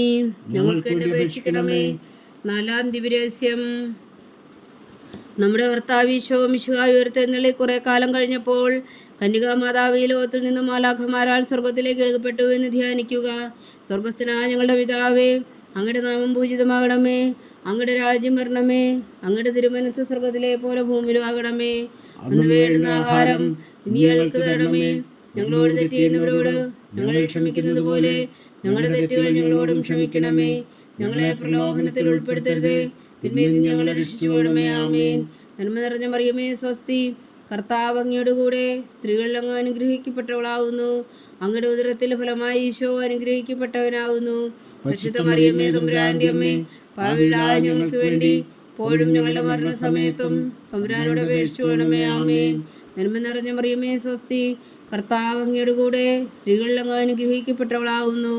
S1: ഞങ്ങൾക്ക് വേണ്ടി അപേക്ഷിക്കണമേ. നാലാം ദിവ്യരഹസ്യം. നമ്മുടെ കർത്താവ് ഈശോ മിശിഹായി ഉയർത്തെഴുന്നള്ളി കുറെ കാലം കഴിഞ്ഞപ്പോൾ കന്യകാമാതാവ് ഈ ലോകത്തിൽ നിന്നും മാലാഖമാരാൽ സ്വർഗത്തിലേക്ക് എടുക്കപ്പെട്ടു എന്ന് ധ്യാനിക്കുക. സ്വർഗസ്ഥനായ ഞങ്ങളുടെ പിതാവേ, അങ്ങയുടെ നാമം പൂജിതമാകണമേ. അങ്ങയുടെ രാജ്യം വരണമേ. അങ്ങയുടെ തിരുമനസ്സ് സ്വർഗത്തിലെ പോലെ ഭൂമിയിലും ആകണമേ. അന്ന് വേണ്ടുന്ന ആഹാരം ഇനി ഞങ്ങൾക്ക് തരണമേ. ഞങ്ങളോട് തെറ്റ് ചെയ്യുന്നവരോട് ഞങ്ങൾ ക്ഷമിക്കുന്നത് പോലെ ഞങ്ങളുടെ തെറ്റുകൾ ഞങ്ങളോടും ക്ഷമിക്കണമേ. ഞങ്ങളെ പ്രലോഭനത്തിൽ ഉൾപ്പെടുത്തരുതേ, തിന്മയിൽ നിന്ന് ഞങ്ങളെ രക്ഷിച്ചുകൊള്ളണമേ. ആമേൻ. നന്മ നിറഞ്ഞ മറിയമേ സ്വസ്തി, കർത്താവ് അങ്ങയുടെ കൂടെ സ്ത്രീകളിൽ അങ്ങ് അനുഗ്രഹിക്കപ്പെട്ടവളാവുന്നു. അങ്ങയുടെ ഉദരത്തിൽ ഫലമായി ഈശോ അനുഗ്രഹിക്കപ്പെട്ടവനാവുന്നു. പരിശുദ്ധ മറിയമേ തമ്പുരാന്റെ അമ്മേ, പാപികളായ ഞങ്ങൾക്ക് വേണ്ടി ഇപ്പോഴും ഞങ്ങളുടെ മരണസമയത്തും തമ്പുരാനോട് അപേക്ഷിച്ചുകൊള്ളണമേ. ആമേൻ. നന്മ നിറഞ്ഞ മറിയമേ സ്വസ്തി, കർത്താവ് അങ്ങയുടെ കൂടെ സ്ത്രീകളിൽ അങ്ങ് അനുഗ്രഹിക്കപ്പെട്ടവളാവുന്നു.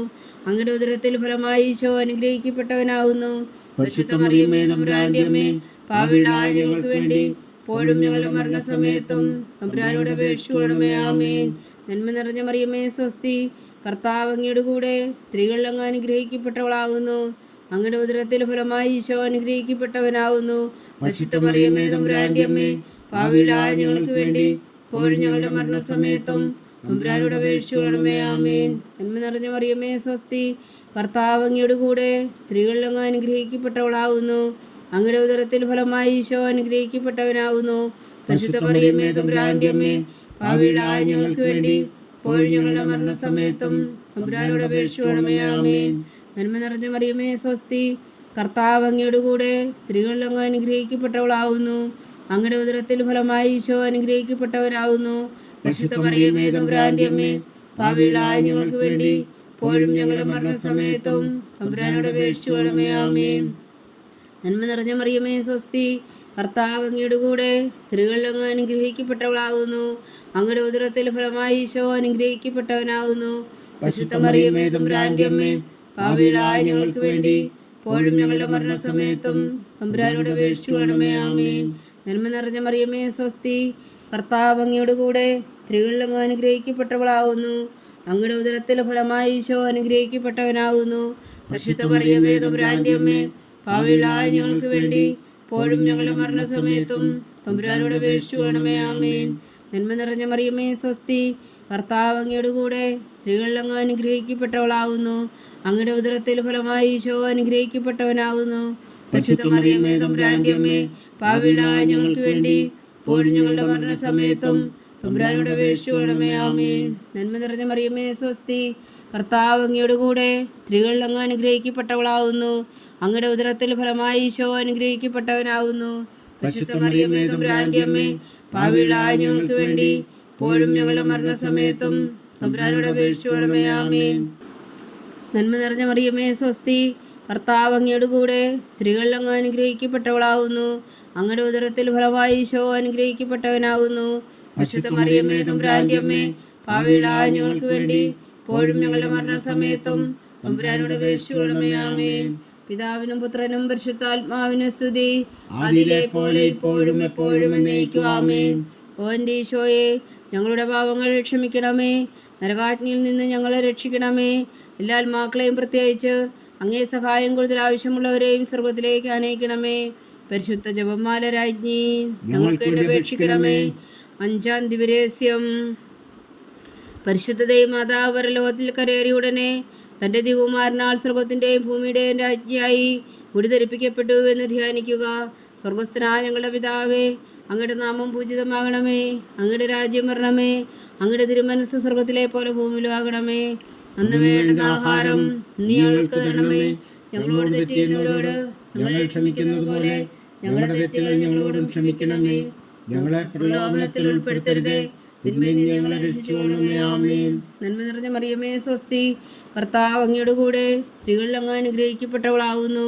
S1: അങ്ങയുടെ ഉദരത്തിൽ ഫലമായി ഈശോ അനുഗ്രഹിക്കപ്പെട്ടവനാവുന്നു. പരിശുദ്ധ മറിയമേ തമ്പുരാന്റെ അമ്മേ, പാപികളായ ഞങ്ങൾക്ക് വേണ്ടി ഇപ്പോഴും ഞങ്ങളുടെ മരണസമയത്തും തമ്പുരാനോട് അപേക്ഷിച്ചുകൊള്ളണമേ. ആമേൻ. നന്മ നിറഞ്ഞ മറിയമേ സ്വസ്തി, കർത്താവ് അങ്ങയുടെ കൂടെ സ്ത്രീകളിൽ അങ്ങ് അനുഗ്രഹിക്കപ്പെട്ടവളാവുന്നു. അങ്ങയുടെ ഉദരത്തിൽ ഫലമായി ഈശോ അനുഗ്രഹിക്കപ്പെട്ടവനാവുന്നു. പരിശുദ്ധ മറിയമേ തമ്പുരാന്റെ അമ്മേ, പാപികളായ ഞങ്ങൾക്ക് വേണ്ടി ഇപ്പോഴും ഞങ്ങളുടെ മരണസമയത്തും തമ്പുരാനോട് അപേക്ഷിച്ചുകൊള്ളണമേ. ആമേൻ. നന്മ നിറഞ്ഞ മറിയമേ സ്വസ്തി, കർത്താവ് അങ്ങയുടെ കൂടെ സ്ത്രീകളിൽ അങ്ങ് അനുഗ്രഹിക്കപ്പെട്ടവളാവുന്നു. അങ്ങയുടെ ഉദരത്തിൽ ഫലമായി ഈശോ അനുഗ്രഹിക്കപ്പെട്ടവനാവുന്നു. പരിശുദ്ധ മറിയമേ തമ്പുരാന്റെ അമ്മേ, പാപികളായ ഞങ്ങൾക്ക് വേണ്ടി ഇപ്പോഴും ഞങ്ങളുടെ മരണസമയത്തും തമ്പുരാനോട് അപേക്ഷിച്ചുകൊള്ളണമേ. ആമേൻ. നന്മ നിറഞ്ഞ മറിയമേ സ്വസ്തി, കർത്താവ് അങ്ങയുടെ കൂടെ സ്ത്രീകളിൽ അങ്ങ് അനുഗ്രഹിക്കപ്പെട്ടവളാവുന്നു. അങ്ങയുടെ ഉദരത്തിൽ ഫലമായി ഈശോ അനുഗ്രഹിക്കപ്പെട്ടവനാവുന്നു. പരിശുദ്ധ മറിയമേ തമ്പുരാന്റെ അമ്മേ, പാപികളായ ഞങ്ങൾക്ക് വേണ്ടി ഇപ്പോഴും ഞങ്ങളുടെ മരണസമയത്തും തമ്പുരാനോട് അപേക്ഷിച്ചുകൊള്ളണമേ. ആമേൻ. നന്മ നിറഞ്ഞ മറിയമേ സ്വസ്തി, കർത്താവ് അങ്ങയുടെ കൂടെ സ്ത്രീകളിൽ അങ്ങ് അനുഗ്രഹിക്കപ്പെട്ടവളാവുന്നു. അങ്ങയുടെ ഉദരത്തിൽ ഫലമായി ഈശോ അനുഗ്രഹിക്കപ്പെട്ടവനാവുന്നു. പരിശുദ്ധ മറിയമേ തമ്പുരാന്റെ അമ്മേ, പാപികളായ ഞങ്ങൾക്ക് വേണ്ടി ഇപ്പോഴും ഞങ്ങളുടെ മരണസമയത്തും തമ്പുരാനോട് അപേക്ഷിച്ചുകൊള്ളണമേ. ആമേൻ. നന്മ നിറഞ്ഞ മറിയമേ സ്വസ്തി, കർത്താവ് അങ്ങയുടെ കൂടെ സ്ത്രീകളിൽ അങ്ങ് അനുഗ്രഹിക്കപ്പെട്ടവളാവുന്നു. അങ്ങയുടെ ഉദരത്തിൽ ഫലമായി ഈശോ അനുഗ്രഹിക്കപ്പെട്ടവനാവുന്നു. പരിശുദ്ധ മറിയമേ തമ്പുരാന്റെ അമ്മേ, പാപികളായ ഞങ്ങൾക്ക് വേണ്ടി ഇപ്പോഴും ഞങ്ങളുടെ മരണസമയത്തും തമ്പുരാനോട് അപേക്ഷിച്ചുകൊള്ളണമേ. ആമേൻ. നന്മ നിറഞ്ഞ മറിയമേ സ്വസ്തി, കർത്താവ് അങ്ങയുടെ കൂടെ സ്ത്രീകളിൽ അങ്ങ് അനുഗ്രഹിക്കപ്പെട്ടവളാവുന്നു. അങ്ങയുടെ ഉദരത്തിൽ ഫലമായി ഈശോ അനുഗ്രഹിക്കപ്പെട്ടവനാവുന്നു. പരിശുദ്ധ മറിയമേ തമ്പുരാന്റെ അമ്മേ, പാപികളായ ഞങ്ങൾക്ക് വേണ്ടി ഇപ്പോഴും ഞങ്ങളുടെ മരണസമയത്തും തമ്പുരാനോട് അപേക്ഷിച്ചുകൊള്ളണമേ. ആമേൻ. നന്മ നിറഞ്ഞ മറിയമേ സ്വസ്തി, കർത്താവ് അങ്ങയുടെ കൂടെ സ്ത്രീകളിൽ അങ്ങ് അനുഗ്രഹിക്കപ്പെട്ടവളാവുന്നു. അങ്ങയുടെ ഉദരത്തിൽ ഫലമായി ഈശോ അനുഗ്രഹിക്കപ്പെട്ടവനാവുന്നു. പരിശുദ്ധ മറിയമേ തമ്പുരാന്റെ അമ്മേ, പാപികളായ ഞങ്ങൾക്ക് വേണ്ടി ഇപ്പോഴും ഞങ്ങളുടെ മരണസമയത്തും തമ്പുരാനോട് അപേക്ഷിച്ചുകൊള്ളണമേ. ആമേൻ. നന്മ നിറഞ്ഞ മറിയമേ സ്വസ്തി, കർത്താവ് അങ്ങയുടെ കൂടെ സ്ത്രീകളിൽ അങ്ങ് അനുഗ്രഹിക്കപ്പെട്ടവളാവുന്നു. അങ്ങയുടെ ഉദരത്തിൽ ഫലമായി ഈശോ അനുഗ്രഹിക്കപ്പെട്ടവനാവുന്നു. പരിശുദ്ധ മറിയമേ തമ്പുരാന്റെ അമ്മേ, പാപികളായ ഞങ്ങൾക്ക് വേണ്ടി ഇപ്പോഴും ഞങ്ങളുടെ മരണസമയത്തും തമ്പുരാനോട് അപേക്ഷിച്ചുകൊള്ളണമേ. ആമേൻ. പിതാവിനും പുത്രനും പരിശുദ്ധാത്മാവിനും സ്തുതി, അതിലെ പോലെ ഇപ്പോഴും എപ്പോഴും എന്നേക്കും. ആമേൻ. ഓ എൻ്റെ ഈശോയെ, ഞങ്ങളുടെ പാപങ്ങൾ ക്ഷമിക്കണമേ. നരകാഗ്നിയിൽ നിന്ന് ഞങ്ങളെ രക്ഷിക്കണമേ. എല്ലാ ആത്മാക്കളെയും പ്രത്യേകിച്ച് അങ്ങേ സഹായം കൂടുതൽ ആവശ്യമുള്ളവരെയും സ്വർഗത്തിലേക്ക് അനയിക്കണമേ. പരിശുദ്ധ ജപമാല രാജ്ഞി, ഞങ്ങൾക്ക് വേണ്ടി അപേക്ഷിക്കണമേ. അഞ്ചാം ദിവ്യരഹസ്യം. പരിശുദ്ധ മാതാവ് പരലോകത്തിൽ കരയേറി ഉടനെ തൻ്റെ ദിവകുമാരനാൽ സ്വർഗത്തിൻ്റെയും ഭൂമിയുടെയും രാജ്ഞിയായി മുടിധരിപ്പിക്കപ്പെട്ടു എന്ന് ധ്യാനിക്കുക. സ്വർഗസ്ഥനായ ഞങ്ങളുടെ പിതാവേ, അങ്ങയുടെ നാമം പൂജിതമാകണമേ. അങ്ങയുടെ രാജ്യം വരണമേ. അങ്ങയുടെ തിരുമനസ്സ് സ്വർഗത്തിലെ പോലെ ഭൂമിയിലും ആകണമേ. അന്ന് വേണ്ടുന്ന ആഹാരം നീ ഞങ്ങൾക്ക് തരണമേ. ഞങ്ങളോട് തെറ്റ് ചെയ്യുന്നവരോട് ഞങ്ങൾ ക്ഷമിക്കുന്നത് പോലെ ഞങ്ങളുടെ തെറ്റുകൾ ഞങ്ങളോടും ക്ഷമിക്കണമേ. ഞങ്ങളെ പ്രലോഭനത്തിൽ ഉൾപ്പെടുത്തരുതേ, തിന്മയിൽ നിന്ന് ഞങ്ങളെ രക്ഷിച്ചുകൊള്ളണമേ. ആമേൻ. നന്മ നിറഞ്ഞ മറിയമേ സ്വസ്തി, കർത്താവ് അങ്ങയുടെ കൂടെ സ്ത്രീകളിൽ അങ്ങ് അനുഗ്രഹിക്കപ്പെട്ടവളാവുന്നു.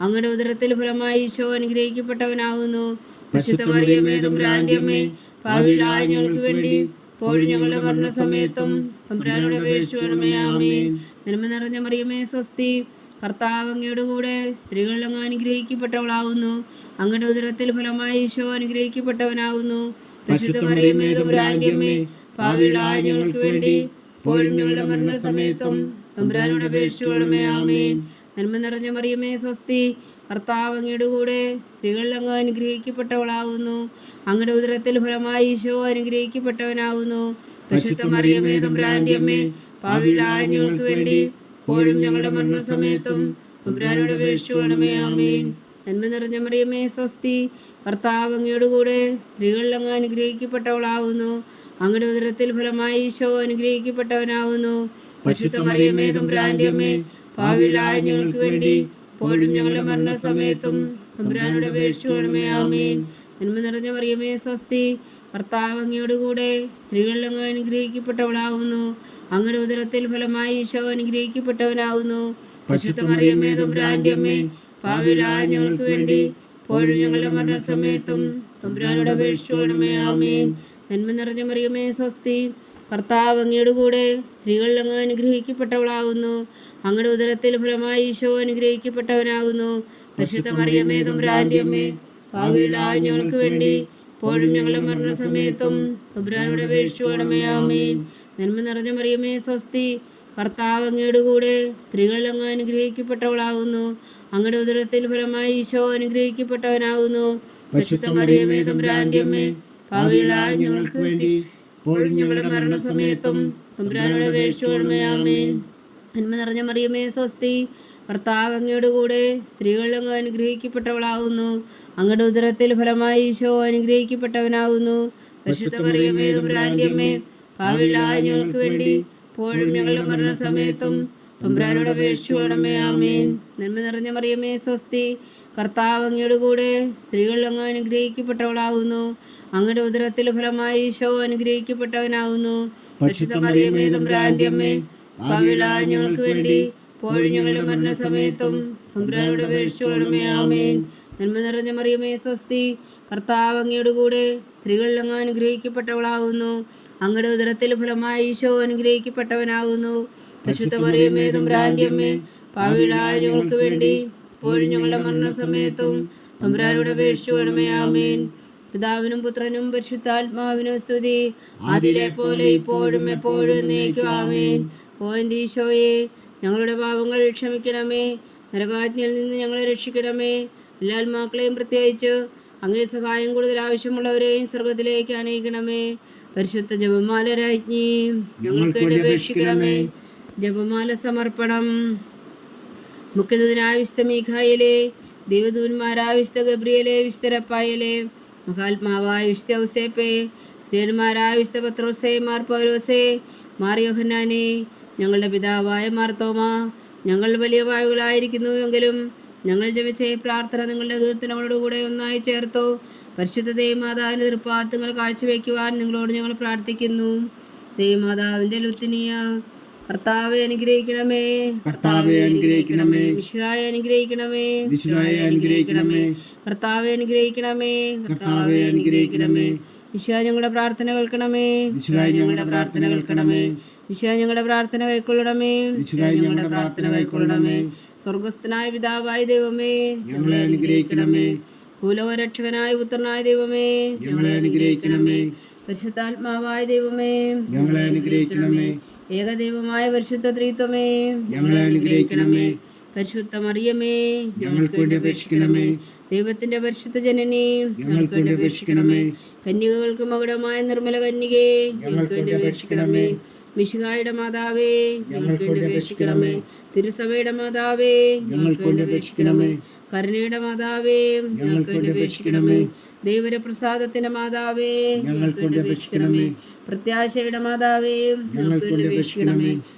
S1: അങ്ങയുടെ ഉദരത്തിൽ ഫലമായി ഈശോ അനുഗ്രഹിക്കപ്പെട്ടവനാവുന്നു. പരിശുദ്ധ മറിയമേ തമ്പുരാന്റെ അമ്മേ, പാപികളായ ഞങ്ങൾക്ക് വേണ്ടി ഇപ്പോഴും ഞങ്ങളുടെ മരണസമയത്തും തമ്പുരാനോട് അപേക്ഷിച്ചുകൊള്ളണമേ. ആമേൻ. നന്മ നിറഞ്ഞ മറിയമേ സ്വസ്തി, കർത്താവ് അങ്ങയുടെ കൂടെ സ്ത്രീകളിൽ അങ്ങ് അനുഗ്രഹിക്കപ്പെട്ടവളാവുന്നു. അങ്ങയുടെ ഉദരത്തിൽ ഫലമായി ഈശോ അനുഗ്രഹിക്കപ്പെട്ടവനാവുന്നു. പരിശുദ്ധ മറിയമേ തമ്പുരാന്റെ അമ്മേ, പാപികളായ ഞങ്ങൾക്ക് വേണ്ടി ഇപ്പോഴും ഞങ്ങളുടെ മരണസമയത്തും തമ്പുരാനോട് അപേക്ഷിച്ചുകൊള്ളണമേ. ആമേൻ. നന്മ നിറഞ്ഞ മറിയമേ സ്വസ്തി, കർത്താവ് അങ്ങയുടെ കൂടെ സ്ത്രീകളിൽ അങ്ങ് അനുഗ്രഹിക്കപ്പെട്ടവളാവുന്നു. അങ്ങയുടെ ഉദരത്തിൽ ഫലമായി ഈശോ അനുഗ്രഹിക്കപ്പെട്ടവനാവുന്നു. പരിശുദ്ധ മറിയമേ തമ്പുരാന്റെ അമ്മേ, പാപികളായ ഞങ്ങൾക്ക് വേണ്ടി ഇപ്പോഴും ഞങ്ങളുടെ മരണസമയത്തും തമ്പുരാനോട് അപേക്ഷിച്ചുകൊള്ളണമേ. ആമേൻ. നന്മ നിറഞ്ഞ മറിയമേ സ്വസ്തി, കർത്താവ് അങ്ങയുടെ കൂടെ സ്ത്രീകളിൽ അങ്ങ് അനുഗ്രഹിക്കപ്പെട്ടവളാവുന്നു. അങ്ങയുടെ ഉദരത്തിൽ ഫലമായി ഈശോ അനുഗ്രഹിക്കപ്പെട്ടവനാവുന്നു. പരിശുദ്ധ മറിയമേ തമ്പുരാന്റെ അമ്മേ, പാപികളായ ഞങ്ങൾക്ക് വേണ്ടി ഇപ്പോഴും ഞങ്ങളുടെ മരണസമയത്തും തമ്പുരാനോട് അപേക്ഷിച്ചുകൊള്ളണമേ. ആമേൻ. നന്മ നിറഞ്ഞ മറിയമേ സ്വസ്തി, കർത്താവ് അങ്ങയുടെ കൂടെ സ്ത്രീകളിൽ അങ്ങ് അനുഗ്രഹിക്കപ്പെട്ടവളാവുന്നു. അങ്ങയുടെ ഉദരത്തിൽ ഫലമായി ഈശോ അനുഗ്രഹിക്കപ്പെട്ടവനാവുന്നു. പരിശുദ്ധ മറിയമേ തമ്പുരാന്റെ അമ്മേ, പാപികളായ ഞങ്ങൾക്ക് വേണ്ടി ഇപ്പോഴും ഞങ്ങളുടെ മരണസമയത്തും തമ്പുരാനോട് അപേക്ഷിച്ചുകൊള്ളണമേ. ആമേൻ. നന്മ നിറഞ്ഞ മറിയമേ സ്വസ്തി, കർത്താവ് അങ്ങയുടെ കൂടെ സ്ത്രീകളിൽ അങ്ങ് അനുഗ്രഹിക്കപ്പെട്ടവളാവുന്നു. അങ്ങയുടെ ഉദരത്തിൽ ഫലമായി ഈശോ അനുഗ്രഹിക്കപ്പെട്ടവനാവുന്നു. പരിശുദ്ധ മറിയമേ തമ്പുരാന്റെ അമ്മേ, പാപികളായ ഞങ്ങൾക്ക് വേണ്ടി ഇപ്പോഴും ഞങ്ങളുടെ മരണസമയത്തും തമ്പുരാനോട് അപേക്ഷിച്ചുകൊള്ളണമേ. ആമേൻ. നന്മ നിറഞ്ഞ മറിയമേ സ്വസ്തി, കർത്താവ് അങ്ങയുടെ കൂടെ സ്ത്രീകളിൽ അങ്ങ് അനുഗ്രഹിക്കപ്പെട്ടവളാവുന്നു. അങ്ങയുടെ ഉദരത്തിൽ ഫലമായി ഈശോ അനുഗ്രഹിക്കപ്പെട്ടവനാവുന്നു. പരിശുദ്ധ മറിയമേ തമ്പുരാന്റെ അമ്മേ, പാപികളായ ഞങ്ങൾക്ക് വേണ്ടി ഇപ്പോഴും ഞങ്ങളുടെ മരണസമയത്തും തമ്പുരാനോട് അപേക്ഷിച്ചുകൊള്ളണമേ. ആമേൻ. നന്മ നിറഞ്ഞ മറിയമേ സ്വസ്തി, കർത്താവ് അങ്ങയുടെ കൂടെ സ്ത്രീകളിൽ അങ്ങ് അനുഗ്രഹിക്കപ്പെട്ടവളാവുന്നു. അങ്ങയുടെ ഉദരത്തിൽ ഫലമായി ഈശോ അനുഗ്രഹിക്കപ്പെട്ടവനാവുന്നു. പരിശുദ്ധ മറിയമേ തമ്പുരാന്റെ അമ്മേ, പാപികളായ ഞങ്ങൾക്ക് വേണ്ടി ഇപ്പോഴും ഞങ്ങളുടെ മരണസമയത്തും തമ്പുരാനോട് അപേക്ഷിച്ചുകൊള്ളണമേ. ആമേൻ. നന്മ നിറഞ്ഞ മറിയമേ സ്വസ്തി, കർത്താവ് അങ്ങയുടെ കൂടെ സ്ത്രീകളിൽ അങ്ങ് അനുഗ്രഹിക്കപ്പെട്ടവളാവുന്നു. അങ്ങയുടെ ഉദരത്തിൽ ഫലമായി ഈശോ അനുഗ്രഹിക്കപ്പെട്ടവനാവുന്നു. പരിശുദ്ധ മറിയമേ തമ്പുരാന്റെ അമ്മേ, പാപികളായ ഞങ്ങൾക്ക് വേണ്ടി ഇപ്പോഴും ഞങ്ങളുടെ മരണസമയത്തും തമ്പുരാനോട് അപേക്ഷിച്ചുകൊള്ളണമേ. ആമേൻ. നന്മ നിറഞ്ഞ മറിയമേ സ്വസ്തി, കർത്താവ് അങ്ങയുടെ കൂടെ സ്ത്രീകളിൽ അങ്ങ് അനുഗ്രഹിക്കപ്പെട്ടവളാവുന്നു. അങ്ങയുടെ ഉദരത്തിൽ ഫലമായി ഈശോ അനുഗ്രഹിക്കപ്പെട്ടവനാവുന്നു. പരിശുദ്ധ മറിയമേ തമ്പുരാന്റെ അമ്മേ, പാപികളായ ഞങ്ങൾക്ക് വേണ്ടി ഇപ്പോഴും ഞങ്ങളുടെ മരണസമയത്തും തമ്പുരാനോട് അപേക്ഷിച്ചുകൊള്ളണമേ. ആമേൻ. പിതാവിനും പുത്രനും പരിശുദ്ധാത്മാവിനും സ്തുതി, ആദിയിലെ പോലെ ഇപ്പോഴും എപ്പോഴും എന്നേക്കും. ആമേൻ. ഓ എൻ്റെ ഈശോയെ, ഞങ്ങളുടെ പാപങ്ങൾ ക്ഷമിക്കണമേ. നരകാജ്ഞയിൽ നിന്ന് ഞങ്ങളെ രക്ഷിക്കണമേ. എല്ലാ ആത്മാക്കളെയും പ്രത്യേകിച്ച് അങ്ങേ സഹായം കൂടുതൽ ആവശ്യമുള്ളവരെയും സ്വർഗത്തിലേക്ക് അനയിക്കണമേ. പരിശുദ്ധ ജപമാല രാജ്ഞി, ഞങ്ങൾക്ക് വേണ്ടി അപേക്ഷിക്കണമേ. ജപമാല സമർപ്പണം. മുഖ്യദൂതനായ വിശുദ്ധ മീഖായേലേ, ദൈവദൂതന്മാരായ വിശുദ്ധ ഗബ്രിയേലേ, വിശുദ്ധ റഫായേലേ, മഹാത്മാവായ വിശുദ്ധ ഔസേപ്പേ, സ്ത്രീയന്മാരായ വിശുദ്ധ പത്രോസേ, മാർ പൗലോസേ, മാർ യോഹന്നാനേ, ഞങ്ങളുടെ പിതാവായ മാർത്തോമ, ഞങ്ങൾ വലിയ വായുകളായിരിക്കുന്നുവെങ്കിലും ഞങ്ങൾ ജപിച്ച ഈ പ്രാർത്ഥന നിങ്ങളുടെ കീർത്തനങ്ങളോടുകൂടെ ഒന്നായി ചേർത്തു. പരിശുദ്ധ ദൈവമാതാവിൻ്റെ തൃപ്പാദങ്ങൾ കാഴ്ചവെക്കുവാൻ നിങ്ങളോട് ഞങ്ങൾ പ്രാർത്ഥിക്കുന്നു. ദൈവമാതാവിൻ്റെ ലുത്തിനിയ, കർത്താവെ അനുഗ്രഹിക്കണമേ.
S2: കർത്താവെ അനുഗ്രഹിക്കണമേ.
S1: മിശിഹായെ അനുഗ്രഹിക്കണമേ.
S2: മിശിഹായെ അനുഗ്രഹിക്കണമേ.
S1: കർത്താവെ അനുഗ്രഹിക്കണമേ.
S2: കർത്താവെ അനുഗ്രഹിക്കണമേ.
S1: മിശിഹാ ഞങ്ങളുടെ പ്രാർത്ഥന കേൾക്കണമേ.
S2: മിശിഹായെ ഞങ്ങളുടെ പ്രാർത്ഥന കേൾക്കണമേ.
S1: മിശിഹാ ഞങ്ങളുടെ പ്രാർത്ഥന കൈക്കൊള്ളണമേ.
S2: മിശിഹായെ ഞങ്ങളുടെ പ്രാർത്ഥന കൈക്കൊള്ളണമേ.
S1: സ്വർഗസ്ഥനായ പിതാവായ ദൈവമേ,
S2: ഞങ്ങളെ അനുഗ്രഹിക്കണമേ.
S1: ഭൂലോകരക്ഷകനായ പുത്രനായ ദൈവമേ,
S2: ഞങ്ങളെ അനുഗ്രഹിക്കണമേ.
S1: പരിശുദ്ധാത്മാവായ ദൈവമേ,
S2: ഞങ്ങളെ അനുഗ്രഹിക്കണമേ.
S1: ഏകദൈവമായ പരിശുദ്ധ ത്രിത്വമേ,
S2: ഞങ്ങളെ അനുഗ്രഹിക്കണമേ.
S1: പരിശുദ്ധ മറിയമേ,
S2: ഞങ്ങൾക്ക് വേണ്ടി അപേക്ഷിക്കണമേ.
S1: ദൈവത്തിന്റെ പരിശുദ്ധ ജനനി,
S2: ഞങ്ങൾക്ക് വേണ്ടി അപേക്ഷിക്കണമേ.
S1: കന്യകകൾക്ക് മകുടമായ നിർമ്മല കന്യകേ,
S2: ഞങ്ങൾക്ക് വേണ്ടി അപേക്ഷിക്കണമേ.
S1: മിശിഹായുടെ മാതാവേ,
S2: ഞങ്ങൾക്ക് വേണ്ടി അപേക്ഷിക്കണമേ.
S1: തിരുസഭയുടെ മാതാവേ,
S2: ഞങ്ങൾക്ക് വേണ്ടി അപേക്ഷിക്കണമേ.
S1: കരുണയുടെ മാതാവേ,
S2: ഞങ്ങൾക്ക് വേണ്ടി അപേക്ഷിക്കണമേ.
S1: ദൈവപ്രസാദത്തിന്റെ മാതാവേ,
S2: ഞങ്ങൾക്ക് വേണ്ടി അപേക്ഷിക്കണമേ.
S1: പ്രത്യാശയുടെ മാതാവേ,
S2: ഞങ്ങൾക്ക് വേണ്ടി അപേക്ഷിക്കണമേ.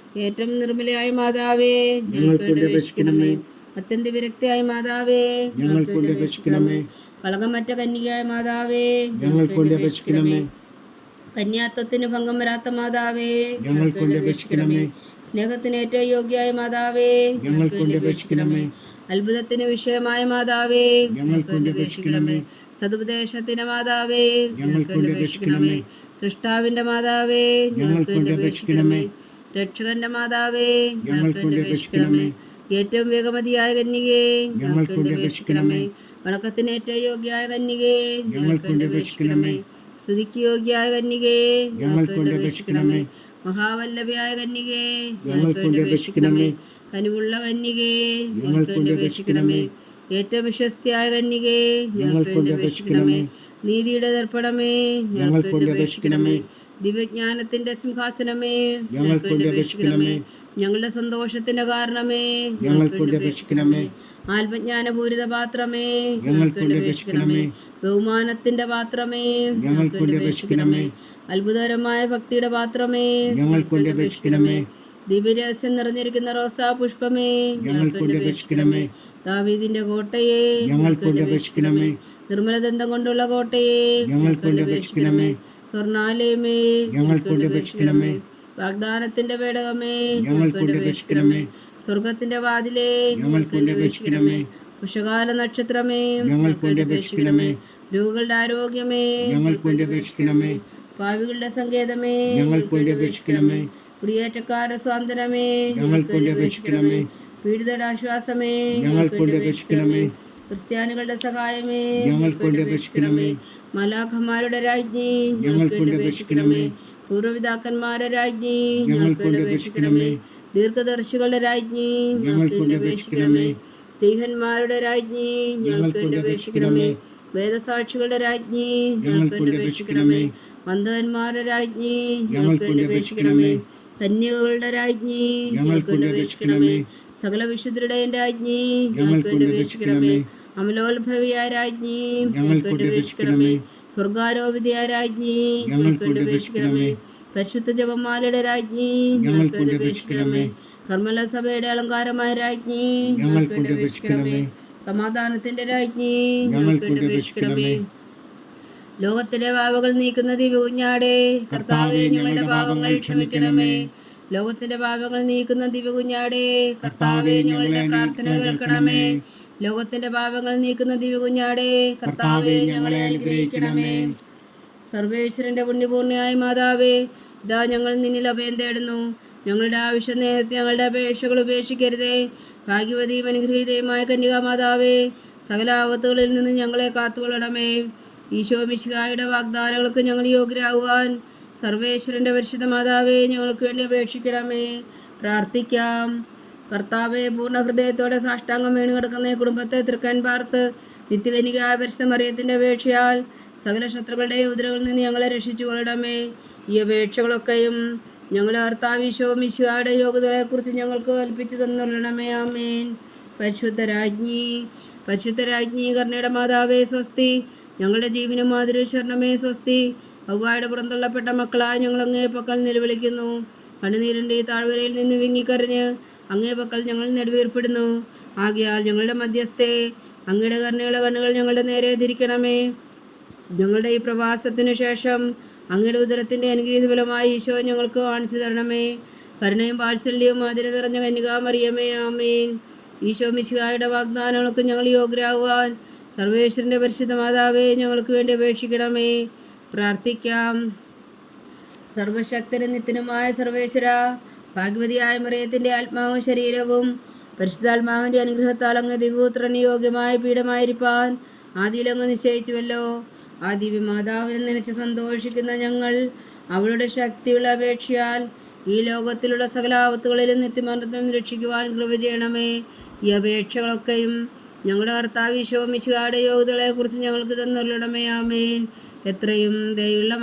S1: ഏറ്റവും നിർമ്മലയായ മാതാവേ,
S2: ഞങ്ങൾക്ക് വേണ്ടി അപേക്ഷിക്കണമേ.
S1: അത്യന്ത വിരക്തിയായ മാതാവേ,
S2: ഞങ്ങൾക്ക് വേണ്ടി അപേക്ഷിക്കണമേ.
S1: കളങ്കമറ്റ കന്യകയായ മാതാവേ,
S2: ഞങ്ങൾക്ക് വേണ്ടി അപേക്ഷിക്കണമേ.
S1: കന്യാത്വത്തിന് ഭംഗം വരാത്ത മാതാവേ,
S2: ഞങ്ങൾക്ക് വേണ്ടി അപേക്ഷിക്കണമേ.
S1: സ്നേഹത്തിന് ഏറ്റവും യോഗ്യയായ മാതാവേ,
S2: ഞങ്ങൾക്ക് വേണ്ടി അപേക്ഷിക്കണമേ.
S1: അത്ഭുതത്തിന് വിഷയമായ മാതാവേ,
S2: ഞങ്ങൾക്ക് വേണ്ടി അപേക്ഷിക്കണമേ.
S1: സതുപദേശത്തിന്റെ മാതാവേ,
S2: ഞങ്ങൾക്ക് വേണ്ടി അപേക്ഷിക്കണമേ.
S1: സൃഷ്ടാവിന്റെ മാതാവേ,
S2: ഞങ്ങൾക്ക് വേണ്ടി അപേക്ഷിക്കണമേ.
S1: രക്ഷകന്റെ മാതാവേ,
S2: ഞങ്ങൾക്ക് വേണ്ടി അപേക്ഷിക്കണമേ.
S1: ഏറ്റവും വേഗമതിയായ കന്യകേ,
S2: ഞങ്ങൾക്ക് വേണ്ടി അപേക്ഷിക്കണമേ.
S1: വണക്കത്തിന് ഏറ്റവും യോഗ്യയായ കന്യകേ,
S2: ഞങ്ങൾക്ക് വേണ്ടി അപേക്ഷിക്കണമേ.
S1: സ്തുതിക്ക് യോഗ്യയായ കന്യകയെ
S2: ഞങ്ങൾക്ക് വേണ്ടി അപേക്ഷിക്കണമേ.
S1: മഹാവല്ലഭയായ കന്യകയെ
S2: ഞങ്ങൾക്ക് വേണ്ടി അപേക്ഷിക്കണമേ.
S1: കനിവുള്ള കന്യകയെ
S2: ഞങ്ങൾക്ക് വേണ്ടി അപേക്ഷിക്കണമേ.
S1: ഏറ്റവും വിശ്വസ്തയായ കന്യകയെ
S2: ഞങ്ങൾക്ക് വേണ്ടി അപേക്ഷിക്കണമേ.
S1: നീതിയുടെ ദർപ്പണമേ
S2: ഞങ്ങൾക്ക് വേണ്ടി അപേക്ഷിക്കണമേ.
S1: ദിവ്യജ്ഞാനത്തിന്റെ സിംഹാസനമേ
S2: ഞങ്ങൾക്ക് വേണ്ടി അപേക്ഷിക്കണമേ.
S1: ഞങ്ങളുടെ സന്തോഷത്തിന്റെ കാരണമേ
S2: ഞങ്ങൾക്ക് വേണ്ടി അപേക്ഷിക്കണമേ.
S1: ആത്മജ്ഞാനപൂരിത പാത്രമേ
S2: ഞങ്ങൾക്ക് വേണ്ടി അപേക്ഷിക്കണമേ.
S1: ബഹുമാനത്തിന്റെ പാത്രമേ
S2: ഞങ്ങൾക്ക് വേണ്ടി അപേക്ഷിക്കണമേ.
S1: അത്ഭുതകരമായ ഭക്തിയുടെ പാത്രമേ
S2: ഞങ്ങൾക്ക് വേണ്ടി അപേക്ഷിക്കണമേ.
S1: ദിവ്യരഹസ്യം നിറഞ്ഞിരിക്കുന്ന റോസാ പുഷ്പമേ
S2: ഞങ്ങൾക്ക് വേണ്ടി അപേക്ഷിക്കണമേ.
S1: ദാവീദിന്റെ കോട്ടയെ
S2: ഞങ്ങൾക്ക് വേണ്ടി അപേക്ഷിക്കണമേ.
S1: നിർമ്മലദന്തം കൊണ്ടുള്ള കോട്ടയെ
S2: ഞങ്ങൾക്ക് വേണ്ടി അപേക്ഷിക്കണമേ.
S1: സ്വർണാലയമേ
S2: ഞങ്ങൾക്ക് വേണ്ടി അപേക്ഷിക്കണമേ.
S1: വാഗ്ദാനത്തിന്റെ പേടകമേ
S2: ഞങ്ങൾക്ക് വേണ്ടി അപേക്ഷിക്കണമേ.
S1: സ്വർഗത്തിന്റെ വാതിലേ
S2: ഞങ്ങൾക്ക് വേണ്ടി അപേക്ഷിക്കണമേ.
S1: ഉഷകാല നക്ഷത്രമേ
S2: ഞങ്ങൾക്ക് വേണ്ടി അപേക്ഷിക്കണമേ.
S1: രോഗികളുടെ ആരോഗ്യമേ
S2: ഞങ്ങൾക്ക് വേണ്ടി അപേക്ഷിക്കണമേ.
S1: പാവികളുടെ സങ്കേതമേ
S2: ഞങ്ങൾക്ക് വേണ്ടി അപേക്ഷിക്കണമേ.
S1: കുടിയേറ്റക്കാരുടെ സ്വാതന്ത്ര്യമേ
S2: ഞങ്ങൾക്ക് വേണ്ടി അപേക്ഷിക്കണമേ.
S1: പീഡിതരുടെ ആശ്വാസമേ
S2: ഞങ്ങൾക്ക് വേണ്ടി അപേക്ഷിക്കണമേ.
S1: ക്രിസ്ത്യാനികളുടെ സഹായമേ
S2: ഞങ്ങൾക്ക് വേണ്ടി അപേക്ഷിക്കണമേ.
S1: മലാഖമാരുടെ രാജ്ഞി
S2: ഞങ്ങൾക്ക് വേണ്ടി അപേക്ഷിക്കണമേ.
S1: പൂർവ്വപിതാക്കന്മാരുടെ രാജ്ഞി
S2: ഞങ്ങൾക്ക് വേണ്ടി അപേക്ഷിക്കണമേ.
S1: ദീർഘദർശികളുടെ രാജ്ഞി
S2: ഞങ്ങൾക്ക് വേണ്ടി അപേക്ഷിക്കണമേ.
S1: സ്ത്രീഹന്മാരുടെ രാജ്ഞി
S2: ഞങ്ങൾക്ക് വേണ്ടി അപേക്ഷിക്കണമേ.
S1: വേദസാക്ഷികളുടെ രാജ്ഞി
S2: ഞങ്ങൾക്ക് വേണ്ടി അപേക്ഷിക്കണമേ.
S1: വന്ധകന്മാരുടെ രാജ്ഞി
S2: ഞങ്ങൾക്ക് വേണ്ടി അപേക്ഷിക്കണമേ.
S1: കന്യകകളുടെ രാജ്ഞി
S2: ഞങ്ങൾക്ക് വേണ്ടി അപേക്ഷിക്കണമേ.
S1: സകല വിശുദ്ധരുടെയും രാജ്ഞി
S2: ഞങ്ങൾക്ക് വേണ്ടി അപേക്ഷിക്കണമേ.
S1: അമലോത്ഭവിയായ രാജ്ഞി
S2: ഞങ്ങൾക്ക് വേണ്ടി അപേക്ഷിക്കണമേ.
S1: സ്വർഗാരോപിതയായ രാജ്ഞി
S2: ഞങ്ങൾക്ക് വേണ്ടി അപേക്ഷിക്കണമേ.
S1: പരിശുദ്ധ ജപമാലയുടെ രാജ്ഞി
S2: ഞങ്ങൾക്ക് വേണ്ടി അപേക്ഷിക്കണമേ.
S1: കർമ്മല സഭയുടെ അലങ്കാരമായ രാജ്ഞി
S2: ഞങ്ങൾക്ക് വേണ്ടി അപേക്ഷിക്കണമേ.
S1: സമാധാനത്തിന്റെ രാജ്ഞി
S2: ഞങ്ങൾക്ക് വേണ്ടി അപേക്ഷിക്കണമേ.
S1: ലോകത്തിലെ പാപങ്ങൾ നീക്കുന്ന ദിവ്യകുഞ്ഞാടേ കർത്താവേ ഞങ്ങളുടെ പാപങ്ങൾ ക്ഷമിക്കണമേ. ലോകത്തിന്റെ പാപങ്ങൾ നീക്കുന്ന ദിവ്യകുഞ്ഞാടേ കർത്താവേ ഞങ്ങളുടെ പ്രാർത്ഥന കേൾക്കണമേ. ലോകത്തിന്റെ പാപങ്ങൾ നീക്കുന്ന ദിവ്യകുഞ്ഞാടേ കർത്താവേ ഞങ്ങളെ അനുഗ്രഹിക്കണമേ. സർവേശ്വരന്റെ പുണ്യപൂർണ്ണയായ മാതാവേ, ഇതാ ഞങ്ങൾ നിന്നിൽ അഭയം തേടുന്നു. ഞങ്ങളുടെ ആവശ്യ നേരത്തെ ഞങ്ങളുടെ അപേക്ഷകൾ ഉപേക്ഷിക്കരുതേ. ഭാഗ്യവതിയും അനുഗ്രഹീതയുമായ കന്യകാമാതാവേ, സകല ആപത്തുകളിൽ നിന്ന് ഞങ്ങളെ കാത്തുകൊള്ളണമേ. ഈശോ മിശിഹായുടെ വാഗ്ദാനങ്ങൾക്ക് ഞങ്ങൾ യോഗ്യരാകുവാൻ സർവേശ്വരന്റെ പരിശുദ്ധ മാതാവേ ഞങ്ങൾക്ക് വേണ്ടി അപേക്ഷിക്കണമേ. പ്രാർത്ഥിക്കാം. കർത്താവെ, പൂർണ്ണ ഹൃദയത്തോടെ സാഷ്ടാംഗം വീണ് കിടക്കുന്ന ഈ കുടുംബത്തെ തൃക്കൻ പാർത്ത് നിത്യകന്യകയായ പരിശുദ്ധ മറിയത്തിന്റെ അപേക്ഷയാൽ സകല ശത്രുക്കളുടെയും ഉപദ്രവങ്ങളിൽ നിന്ന് ഞങ്ങളെ രക്ഷിച്ചു കൊള്ളണമേ. ഈ അപേക്ഷകളൊക്കെയും ഞങ്ങളുടെ കർത്താവ് ഈശോ മിശിഹായുടെ യോഗ്യതകളെക്കുറിച്ച് ഞങ്ങൾക്ക് കൽപ്പിച്ചു തന്നുകൊള്ളണമേ. ആമേൻ. പരിശുദ്ധ രാജ്ഞി കർണയുടെ മാതാവേ സ്വസ്തി. ഞങ്ങളുടെ ജീവനും മാധുര്യശരണമേ സ്വസ്തി. ഔവായുടെ പുറന്തള്ളപ്പെട്ട മക്കളായ ഞങ്ങൾ അങ്ങേ പക്കൽ നിലവിളിക്കുന്നു. കണ്ണുനീരിൻ്റെ ഈ താഴ്വരയിൽ നിന്ന് വിങ്ങിക്കരഞ്ഞ് അങ്ങേ പക്കൽ ഞങ്ങൾ നെടുവീർപ്പെടുന്നു. ആകയാൽ ഞങ്ങളുടെ മധ്യസ്ഥേ, അങ്ങയുടെ കരുണയുള്ള കണ്ണുകൾ ഞങ്ങളുടെ നേരെ തിരിക്കണമേ. ഞങ്ങളുടെ ഈ പ്രവാസത്തിനു ശേഷം അങ്ങയുടെ ഉദരത്തിൻ്റെ അനുഗ്രഹീത ഫലമായി ഈശോ ഞങ്ങൾക്ക് കാണിച്ചു തരണമേ. കരുണയും വാത്സല്യവും അതിര് നിറഞ്ഞ കന്യകാമറിയമേ. ആമേൻ. ഈശോ മിശിഹായുടെ വാഗ്ദാനങ്ങൾക്ക് ഞങ്ങൾ യോഗ്യരാകുവാൻ സർവേശ്വരൻ്റെ പരിശുദ്ധ മാതാവേ ഞങ്ങൾക്ക് വേണ്ടി അപേക്ഷിക്കണമേ. പ്രാർത്ഥിക്കാം. സർവശക്തനും നിത്യനുമായ സർവേശ്വര, ഭാഗ്യവതിയായ മറിയത്തിൻ്റെ ആത്മാവും ശരീരവും പരിശുദ്ധാത്മാവിൻ്റെ അനുഗ്രഹത്താൽ അങ്ങ് ദിവ്യപുത്രന് യോഗ്യമായ പീഠമായിരിക്കാൻ ആദിയിലങ്ങ് നിശ്ചയിച്ചുവല്ലോ. ആ ദിവ്യമാതാവിനെ നനച്ച് സന്തോഷിക്കുന്ന ഞങ്ങൾ അവളുടെ ശക്തിയുള്ള അപേക്ഷയാൽ ഈ ലോകത്തിലുള്ള സകല ആപത്തുകളിലും നിത്യമരണത്തിൽ നിന്ന് രക്ഷിക്കുവാൻ കൃപ ചെയ്യണമേ. ഈ അപേക്ഷകളൊക്കെയും ഞങ്ങളുടെ കർത്താവ് ഈശോ മിശിഹായുടെ യോഗ്യതകളെക്കുറിച്ച് ഞങ്ങൾക്ക് തന്നുകൊള്ളണമേ. ആമേൻ. എത്രയും ദയുള്ള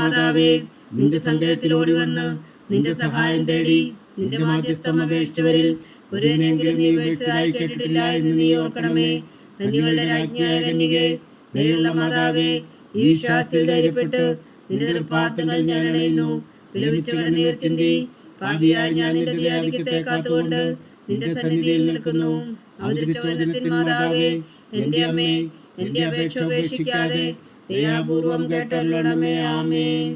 S1: മാതാവേ, നിന്റെ സങ്കേതത്തിൽ ഓടി വന്ന് നിന്റെ സഹായം തേടി നിന്റെ മാധ്യസ്ഥം അപേക്ഷിച്ചവരിൽ ഒരുവനെങ്കിലും നീ ഉപേക്ഷിച്ചതായി കേട്ടിട്ടില്ല എന്ന് നീ ഓർക്കണമേ. കന്യകളുടെ രാജ്ഞിയായ കന്യകേ, ദയുള്ള മാതാവേ, ഈ വിശ്വാസത്തിൽ ധൈര്യപ്പെട്ട് നിന്റെ തൃപ്പാദങ്ങൾ ഞാൻ അണയുന്നു. വിലപിച്ച കണ്ണുനീർ ചിന്തി പാപിയായ ഞാൻ നിന്റെ ദയാധിക്യത്തെ കാത്തുകൊണ്ട് നിന്റെ സന്നിധിയിൽ നിൽക്കുന്നു. അവതരിച്ച വചനത്തിൻ മാതാവേ, എൻ്റെ അമ്മേ, എൻ്റെ അപേക്ഷ ഉപേക്ഷിക്കാതെ ദയാപൂർവം കേട്ടരുളണമേ. ആമേൻ.